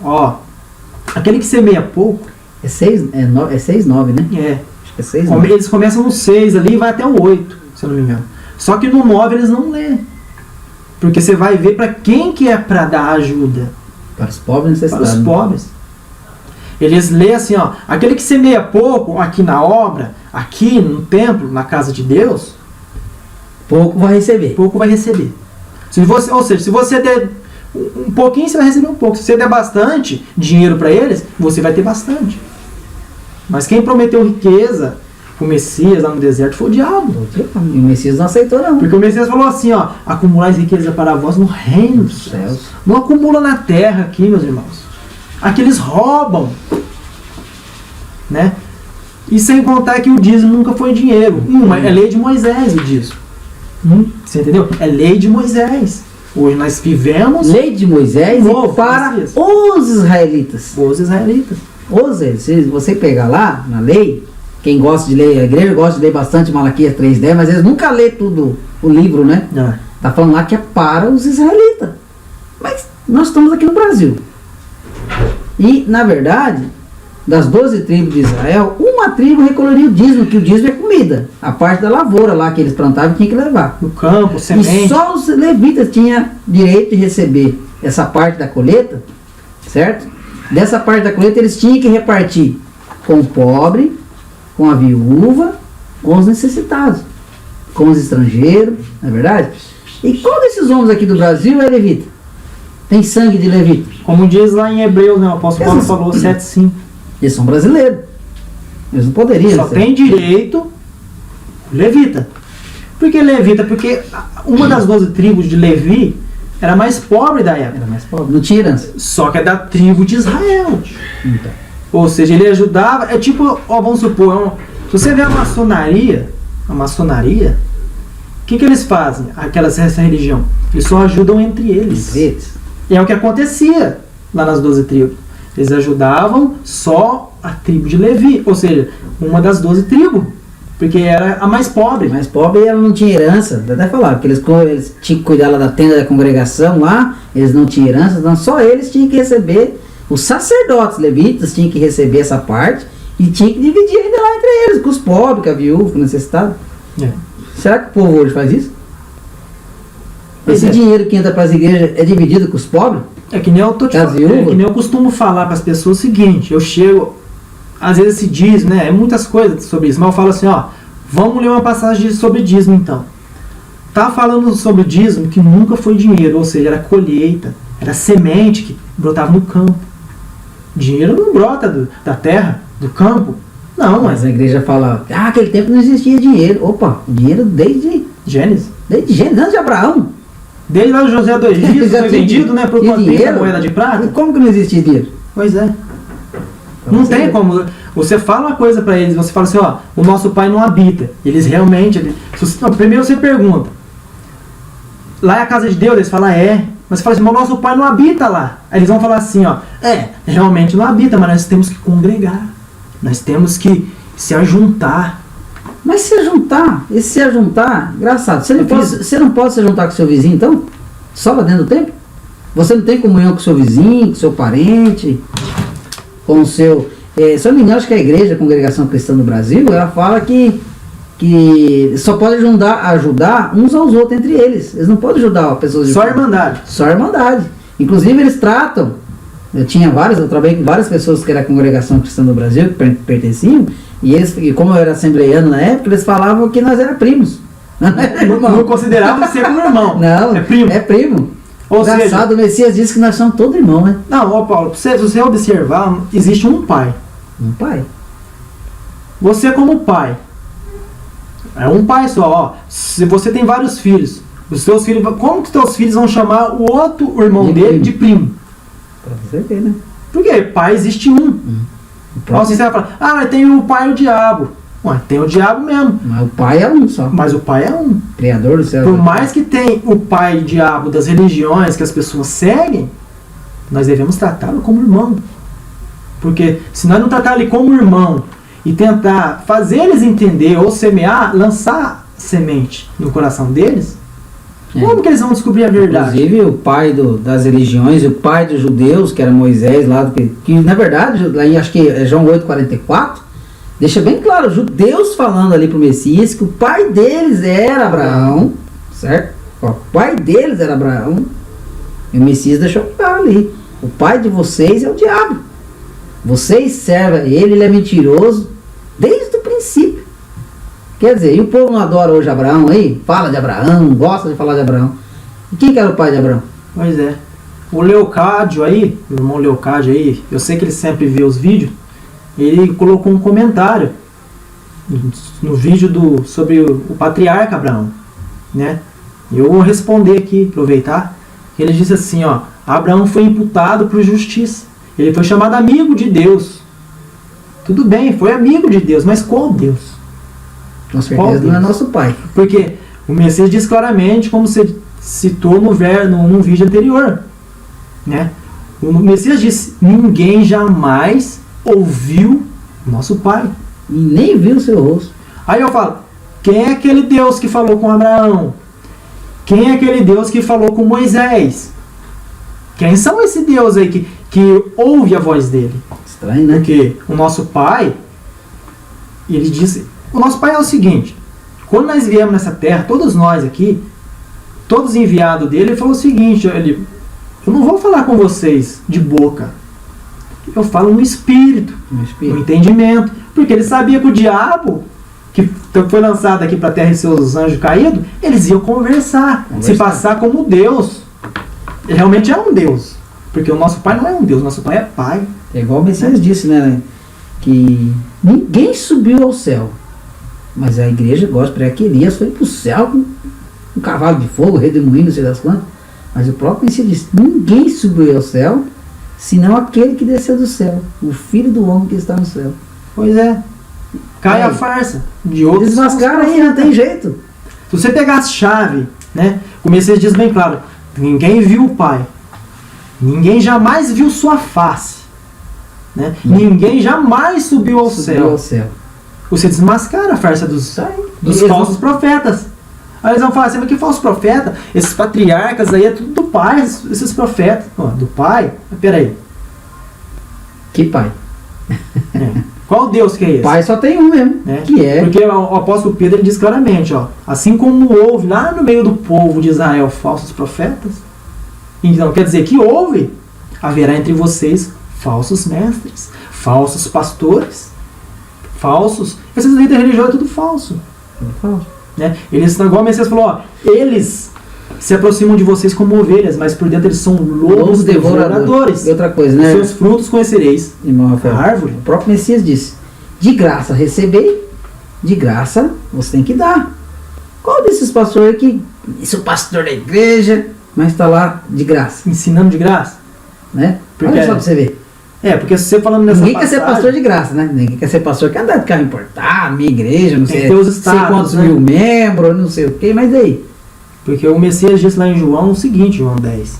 Ó, aquele que semeia pouco, É 6,9, né? Acho que é 6,9. eles começam no 6 ali e vai até o 8, se eu não me engano. Só que no 9 eles não lêem. Porque você vai ver para quem que é para dar ajuda. Para os pobres Para necessitados. os pobres. Eles lêem assim, ó, aquele que semeia pouco aqui na obra, aqui no templo, na casa de Deus, Pouco vai receber. pouco vai receber. Ou seja, se você der um pouquinho, você vai receber um pouco. Se você der bastante dinheiro para eles, você vai ter bastante. Mas quem prometeu riqueza pro Messias lá no deserto foi o diabo. E o Messias não aceitou, não. Porque o Messias falou assim, ó, acumular riqueza para vós no reino dos céus. Não acumula na terra aqui, meus irmãos. Aqui eles roubam, né? E sem contar que o dízimo nunca foi dinheiro. É lei de Moisés o dízimo. Você entendeu? É lei de Moisés. Hoje nós vivemos Lei de Moisés Novo, para Messias. os israelitas. os israelitas. Se você pegar lá na lei, quem gosta de ler, a igreja gosta de ler bastante Malaquias 3:10, mas eles nunca lê tudo o livro, né? Tá falando lá que é para os israelitas. Mas nós estamos aqui no Brasil. E, na verdade, das 12 tribos de Israel, uma tribo recolheria o dízimo, que o dízimo é comida. A parte da lavoura lá que eles plantavam tinha que levar. No campo, E semente. só os levitas tinham direito de receber essa parte da colheita, certo? Dessa parte da colheita eles tinham que repartir com o pobre, com a viúva, com os necessitados, com os estrangeiros, não é verdade? E qual desses homens aqui do Brasil é levita? Tem sangue de levita? Como diz lá em Hebreus, né? O apóstolo Paulo falou 7:5. Eles são brasileiros. Eles não poderiam Só ser. tem direito levita. Por que levita? Porque uma das 12 tribos de Levi era mais pobre da época. Era mais pobre. Não tinha herança. Só que é da tribo de Israel. Então. Ou seja, ele ajudava. É tipo, ó, vamos supor, se você vê a maçonaria, o que eles fazem? Essa religião? Eles só ajudam entre eles. Entre eles. E é o que acontecia lá nas 12 tribos. Eles ajudavam só A tribo de Levi, ou seja, uma das 12 tribos, porque era a mais pobre. Mais pobre, ela não tinha herança. Até falar, porque eles tinham que cuidar lá da tenda da congregação lá, eles não tinham herança, então só eles tinham que receber, os sacerdotes levitas tinham que receber essa parte e tinham que dividir ainda lá entre eles, com os pobres, com a viúva, com o necessitado. Será que o povo hoje faz isso? Esse dinheiro que entra para as igrejas é dividido com os pobres? É que nem eu tô te falando, que nem eu costumo falar para as pessoas o seguinte, eu chego, às vezes se diz, né, é muitas coisas sobre isso, mas eu falo assim, ó, vamos ler uma passagem sobre dízimo então. Tá falando sobre dízimo que nunca foi dinheiro, ou seja, era colheita, era semente que brotava no campo. Dinheiro não brota da terra, do campo. Não, Mas a igreja fala, aquele tempo não existia dinheiro. Opa, dinheiro desde Gênesis. antes de Abraão. Desde lá o José do Egito Já foi tinha vendido, né, por quanto dinheiro? moeda de prata. E como que não existia dinheiro? Pois é. Não tem como. Você fala uma coisa para eles, você fala assim, ó, o nosso pai não habita. Eles realmente... primeiro você pergunta, lá é a casa de Deus? Eles falam, é. Mas você fala assim, mas o nosso pai não habita lá. Aí eles vão falar assim, ó, realmente não habita, mas nós temos que congregar. Nós temos que se ajuntar. Mas se ajuntar, engraçado, você não pode se juntar com seu vizinho então? Só lá dentro do templo? Você não tem comunhão com seu vizinho, com seu parente, com o seu... se eu não me engano, acho que a igreja, a Congregação Cristã do Brasil, ela fala que só pode ajudar uns aos outros entre eles. Eles não podem ajudar pessoas de Só fora. irmandade. Só irmandade. Inclusive eles tratam, eu trabalhei com várias pessoas que era a Congregação Cristã do Brasil, que pertenciam, e como eu era assembleiano na época, eles falavam que nós éramos primos. Não considerava ser como irmão. Não, é primo. É primo. Ou Engraçado, seja, o Messias disse que nós somos todos irmãos, né? não, ó Paulo, se você observar, existe um pai. Um pai. Você como pai, é um pai só, ó. Se você tem vários filhos, os seus filhos, como que os teus filhos vão chamar o outro irmão dele de primo? Pra você ver, né? Porque pai existe um. Nossa, você vai falar, mas tem o pai e o diabo. Ué, tem o diabo mesmo. Mas o pai é um só. Mas o pai é um. Criador do céu. Por mais que tem o pai e o diabo das religiões que as pessoas seguem, nós devemos tratá-lo como irmão. Porque se nós não tratar ele como irmão e tentar fazer eles entender ou semear, lançar semente no coração deles, como que eles vão descobrir a verdade? Inclusive o pai das religiões, o pai dos judeus, que era Moisés, lá que na verdade, lá em, acho que é João 8,44, deixa bem claro, os judeus falando ali pro Messias que o pai deles era Abraão, certo? O pai deles era Abraão, e o Messias deixou claro ali, o pai de vocês é o diabo, vocês servem a ele é mentiroso desde o princípio. Quer dizer, e o povo não adora hoje Abraão aí? Fala de Abraão, gosta de falar de Abraão. E quem que era o pai de Abraão? Pois é. O Leocádio aí, meu irmão Leocádio aí, eu sei que ele sempre vê os vídeos, ele colocou um comentário no vídeo sobre o patriarca Abraão, né? Eu vou responder aqui, aproveitar. Ele disse assim, ó, Abraão foi imputado por justiça. Ele foi chamado amigo de Deus. Tudo bem, foi amigo de Deus, mas qual Deus? Com certeza não é nosso pai. Porque o Messias diz claramente, como você citou num vídeo anterior, né? O Messias disse, ninguém jamais ouviu nosso pai. E nem viu o seu rosto. Aí eu falo, quem é aquele Deus que falou com Abraão? Quem é aquele Deus que falou com Moisés? Quem são esse Deus aí que ouve a voz dele? Estranho, né? Porque o nosso pai, ele disse... O nosso pai é o seguinte, quando nós viemos nessa terra, todos nós aqui, todos enviados dele, ele falou o seguinte, eu não vou falar com vocês de boca, eu falo no espírito, no entendimento, porque ele sabia que o diabo, que foi lançado aqui para a terra e seus anjos caídos, eles iam conversar, se passar como Deus. Ele realmente é um Deus, porque o nosso pai não é um Deus, o nosso pai é pai. É igual o Messias disse, né? Que ninguém subiu ao céu. Mas a igreja gosta para que Elias foi para o céu com um cavalo de fogo, redemoinho, não sei das quantas. Mas o próprio Messias disse, ninguém subiu ao céu, senão aquele que desceu do céu, o Filho do Homem que está no céu. Pois é. Cai a farsa de outros. Desmascaram aí, não tem jeito. Se você pegar a chave, né? O Messias diz bem claro, ninguém viu o Pai. Ninguém jamais viu sua face. Né? Ninguém jamais subiu ao Subiu ao céu. céu. Você desmascara a farsa dos Eles falsos profetas. Aí eles vão falar assim, mas que falso profeta? Esses patriarcas aí é tudo do pai, esses profetas. Ó, do pai? Mas peraí. Que pai? Qual Deus que é esse? Pai só tem um mesmo, Né? que é... Porque o apóstolo Pedro ele diz claramente, ó, assim como houve lá no meio do povo de Israel falsos profetas, então quer dizer que houve, haverá entre vocês falsos mestres, falsos pastores, falsos. Esses líderes religiosos é tudo falso. Né? Eles, igual o Messias falou, ó, eles se aproximam de vocês como ovelhas, mas por dentro eles são lobos devoradores. E outra coisa, né? Seus frutos conhecereis. Irmão Rafael, A árvore. o próprio Messias disse: de graça recebei, de graça você tem que dar. Qual desses pastores que sou pastor da igreja, mas está lá de graça, Ensinando de graça. né? Porque- Olha só pra você ver. Porque se você falando nessa Ninguém quer ser passagem- pastor de graça, né? Ninguém quer ser pastor que anda de carro importado, minha igreja, não Tem sei, que ter os sei status, quantos né? mil membros, não sei o que, mas daí? Porque o Messias disse lá em João o seguinte, João 10.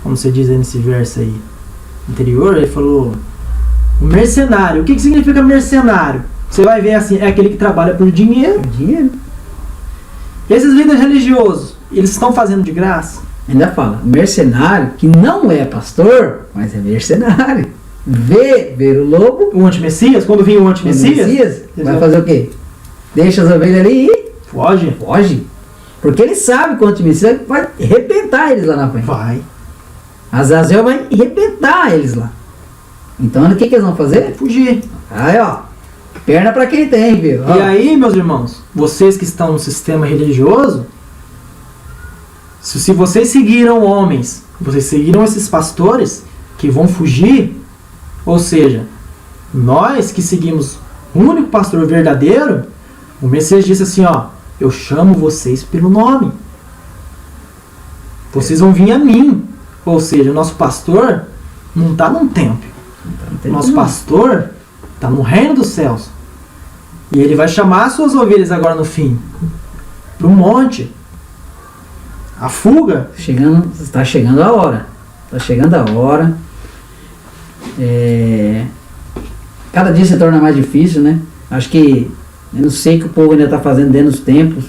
Como você diz aí nesse verso aí anterior, ele falou: o mercenário. O que significa mercenário? Você vai ver assim, é aquele que trabalha por dinheiro. Dinheiro. Esses líderes religiosos, eles estão fazendo de graça? Ainda fala, mercenário que não é pastor, mas é mercenário. Ver o lobo, O antimessias, quando vinha o antimessias, Messias, vai Exato. fazer o quê? Deixa as ovelhas ali e foge. foge. Porque ele sabe que o antimessias vai arrebentar eles lá na frente. Vai. Azazel vai arrebentar eles lá. Então o que eles vão fazer? Fugir. Aí ó, perna pra quem tem, viu? Ó, E aí, meus irmãos, vocês que estão no sistema religioso, se vocês seguiram homens, vocês seguiram esses pastores que vão fugir, ou seja, nós que seguimos o único pastor verdadeiro, o Messias disse assim, ó, eu chamo vocês pelo nome. Vocês vão vir a mim. Ou seja, o nosso pastor não está num templo. O nosso pastor está no reino dos céus. E ele vai chamar as suas ovelhas agora no fim para o monte. A fuga. está chegando a hora. Está chegando a hora. Cada dia se torna mais difícil, né? Acho que eu não sei o que o povo ainda está fazendo dentro dos templos.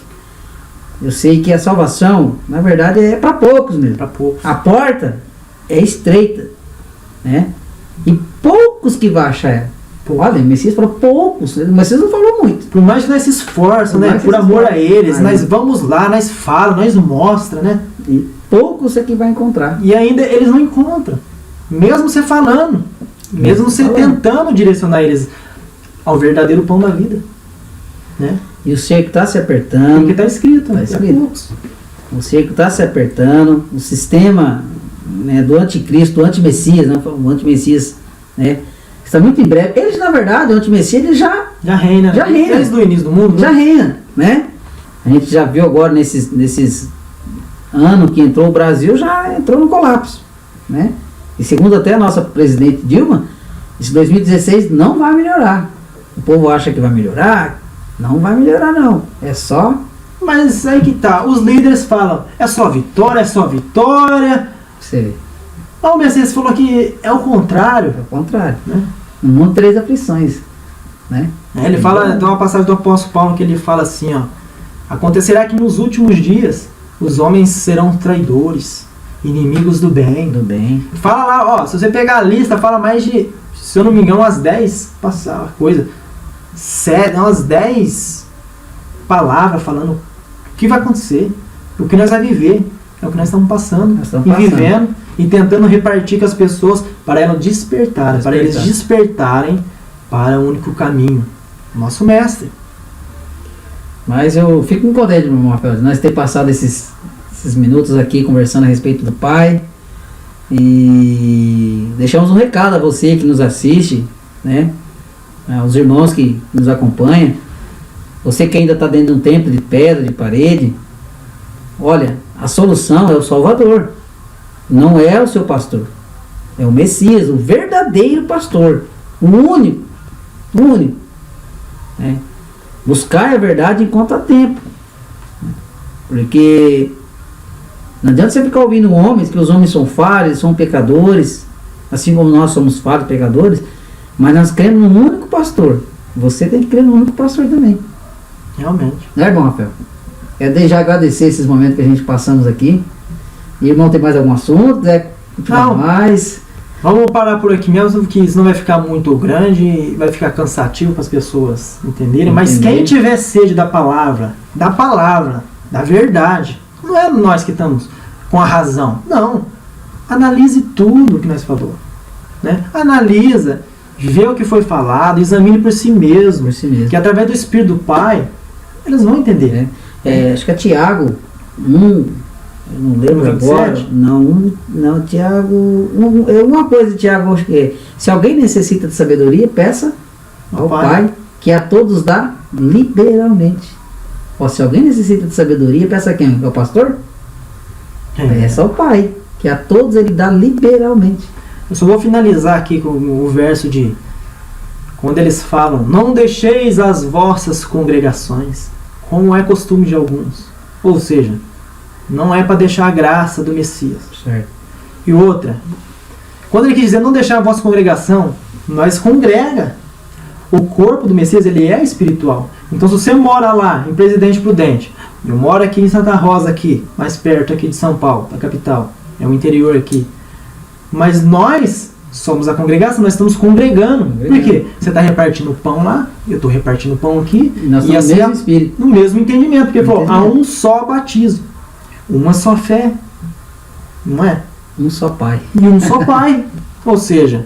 Eu sei que a salvação, na verdade, é para poucos mesmo. Para poucos. A porta é estreita, né? E poucos que vão achar ela. Olha, o Messias falou poucos, o Messias não falou muito. Por mais que nós se esforçem, Por né? mais que Por se amor a esforce. eles, Aí. nós vamos lá, nós falamos, nós mostra, né? E poucos é que vai encontrar. E ainda eles não encontram. Mesmo você falando, mesmo você falando. tentando direcionar eles ao verdadeiro pão da vida, né? E o cerco está se Porque apertando, está escrito, Tá né? escrito. Poucos. o cerco está se apertando, o sistema, né, do anticristo, do antimessias, né, o antimessias, né, está muito em breve. Eles, na verdade, o antimessias, ele já Já reina. Já reina. Desde o início do mundo, já né? reina, né? A gente já viu agora nesses anos que entrou o Brasil, já entrou no colapso, né? E segundo até a nossa presidente Dilma, esse 2016 não vai melhorar. O povo acha que vai melhorar, não vai melhorar não. É só Mas aí que tá, os líderes falam, é só vitória, é só vitória. você ver. Ah, o Messias falou que é o contrário, É o contrário. né? No mundo, 3 aflições, né? Ele fala, tem uma passagem do apóstolo Paulo que ele fala assim, ó, acontecerá que nos últimos dias os homens serão traidores, inimigos do bem. Tudo bem. Fala lá, ó, se você pegar a lista, fala mais de, se eu não me engano, umas 10 umas 10 palavras falando o que vai acontecer, o que nós vamos viver, é o que nós estamos passando, Nós estamos e passando. vivendo, e tentando repartir com as pessoas para elas despertarem, para eles despertarem para o único caminho, nosso mestre. Mas eu fico muito contente, meu irmão Rafael, de nós ter passado esses minutos aqui conversando a respeito do Pai. E deixamos um recado a você que nos assiste, né? Aos irmãos que nos acompanham. Você que ainda está dentro de um templo de pedra, de parede. Olha, a solução é o Salvador. Não é o seu pastor. É o Messias, o verdadeiro pastor. O único. O único. Né? Buscar a verdade enquanto há tempo. Porque não adianta você ficar ouvindo homens, que os homens são falhos, são pecadores. assim como nós somos falhos, pecadores, mas nós cremos num único pastor. Você tem que crer num único pastor também. Realmente. Não é bom, Rafael? É desde já agradecer esses momentos que a gente passamos aqui. E, irmão, tem mais algum assunto? Não. Mais? Vamos parar por aqui mesmo, que isso não vai ficar muito grande e vai ficar cansativo para as pessoas entenderem. Mas quem tiver sede da palavra, da verdade, não é nós que estamos com a razão. Não. Analise tudo que nós falamos. Né? Analisa, vê o que foi falado, examine por si mesmo. Por si mesmo. Que através do Espírito do Pai, eles vão entender. Acho que é Tiago 1, eu não lembro 27? agora. Não, Tiago. Uma coisa de Tiago, acho que é: se alguém necessita de sabedoria, peça ao Pai, que a todos dá liberalmente. Se alguém necessita de sabedoria, peça a quem? Ao pastor? Peça ao Pai, que a todos ele dá liberalmente. Eu só vou finalizar aqui com o verso de quando eles falam: não deixeis as vossas congregações, como é costume de alguns. Ou seja, não é para deixar a graça do Messias. Certo. E outra, quando ele quis dizer não deixar a vossa congregação, nós congrega. O corpo do Messias, ele é espiritual. Então, se você mora lá, em Presidente Prudente, eu moro aqui em Santa Rosa, aqui, mais perto aqui de São Paulo, da capital, é o interior aqui. Mas nós somos a congregação, nós estamos congregando. Por quê? Você está repartindo pão lá, eu estou repartindo pão aqui. E nós estamos no mesmo espírito. No mesmo entendimento. Porque falou, há um só batismo, uma só fé. Não é? Um só Pai. E um só Pai. Ou seja,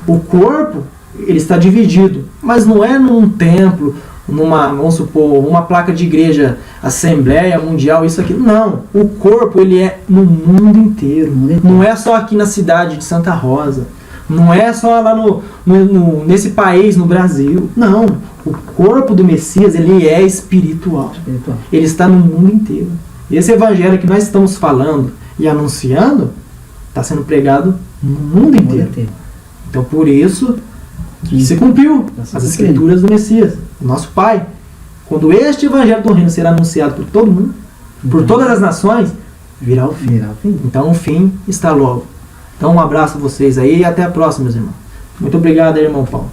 o corpo, ele está dividido. Mas não é num templo, vamos supor, uma placa de igreja, Assembleia Mundial, isso aqui. Não. O corpo, ele é no mundo inteiro. Não é só aqui na cidade de Santa Rosa. Não é só lá nesse país, no Brasil. Não. O corpo do Messias, ele é espiritual. Ele está no mundo inteiro. Esse evangelho que nós estamos falando e anunciando está sendo pregado no mundo inteiro. Então, por isso que se cumpriu as escrituras do Messias, o nosso Pai. Quando este evangelho do reino será anunciado por todo mundo, por todas as nações, virá o fim. Então o fim está logo. Então um abraço a vocês aí e até a próxima, meus irmãos. Muito obrigado, irmão Paulo.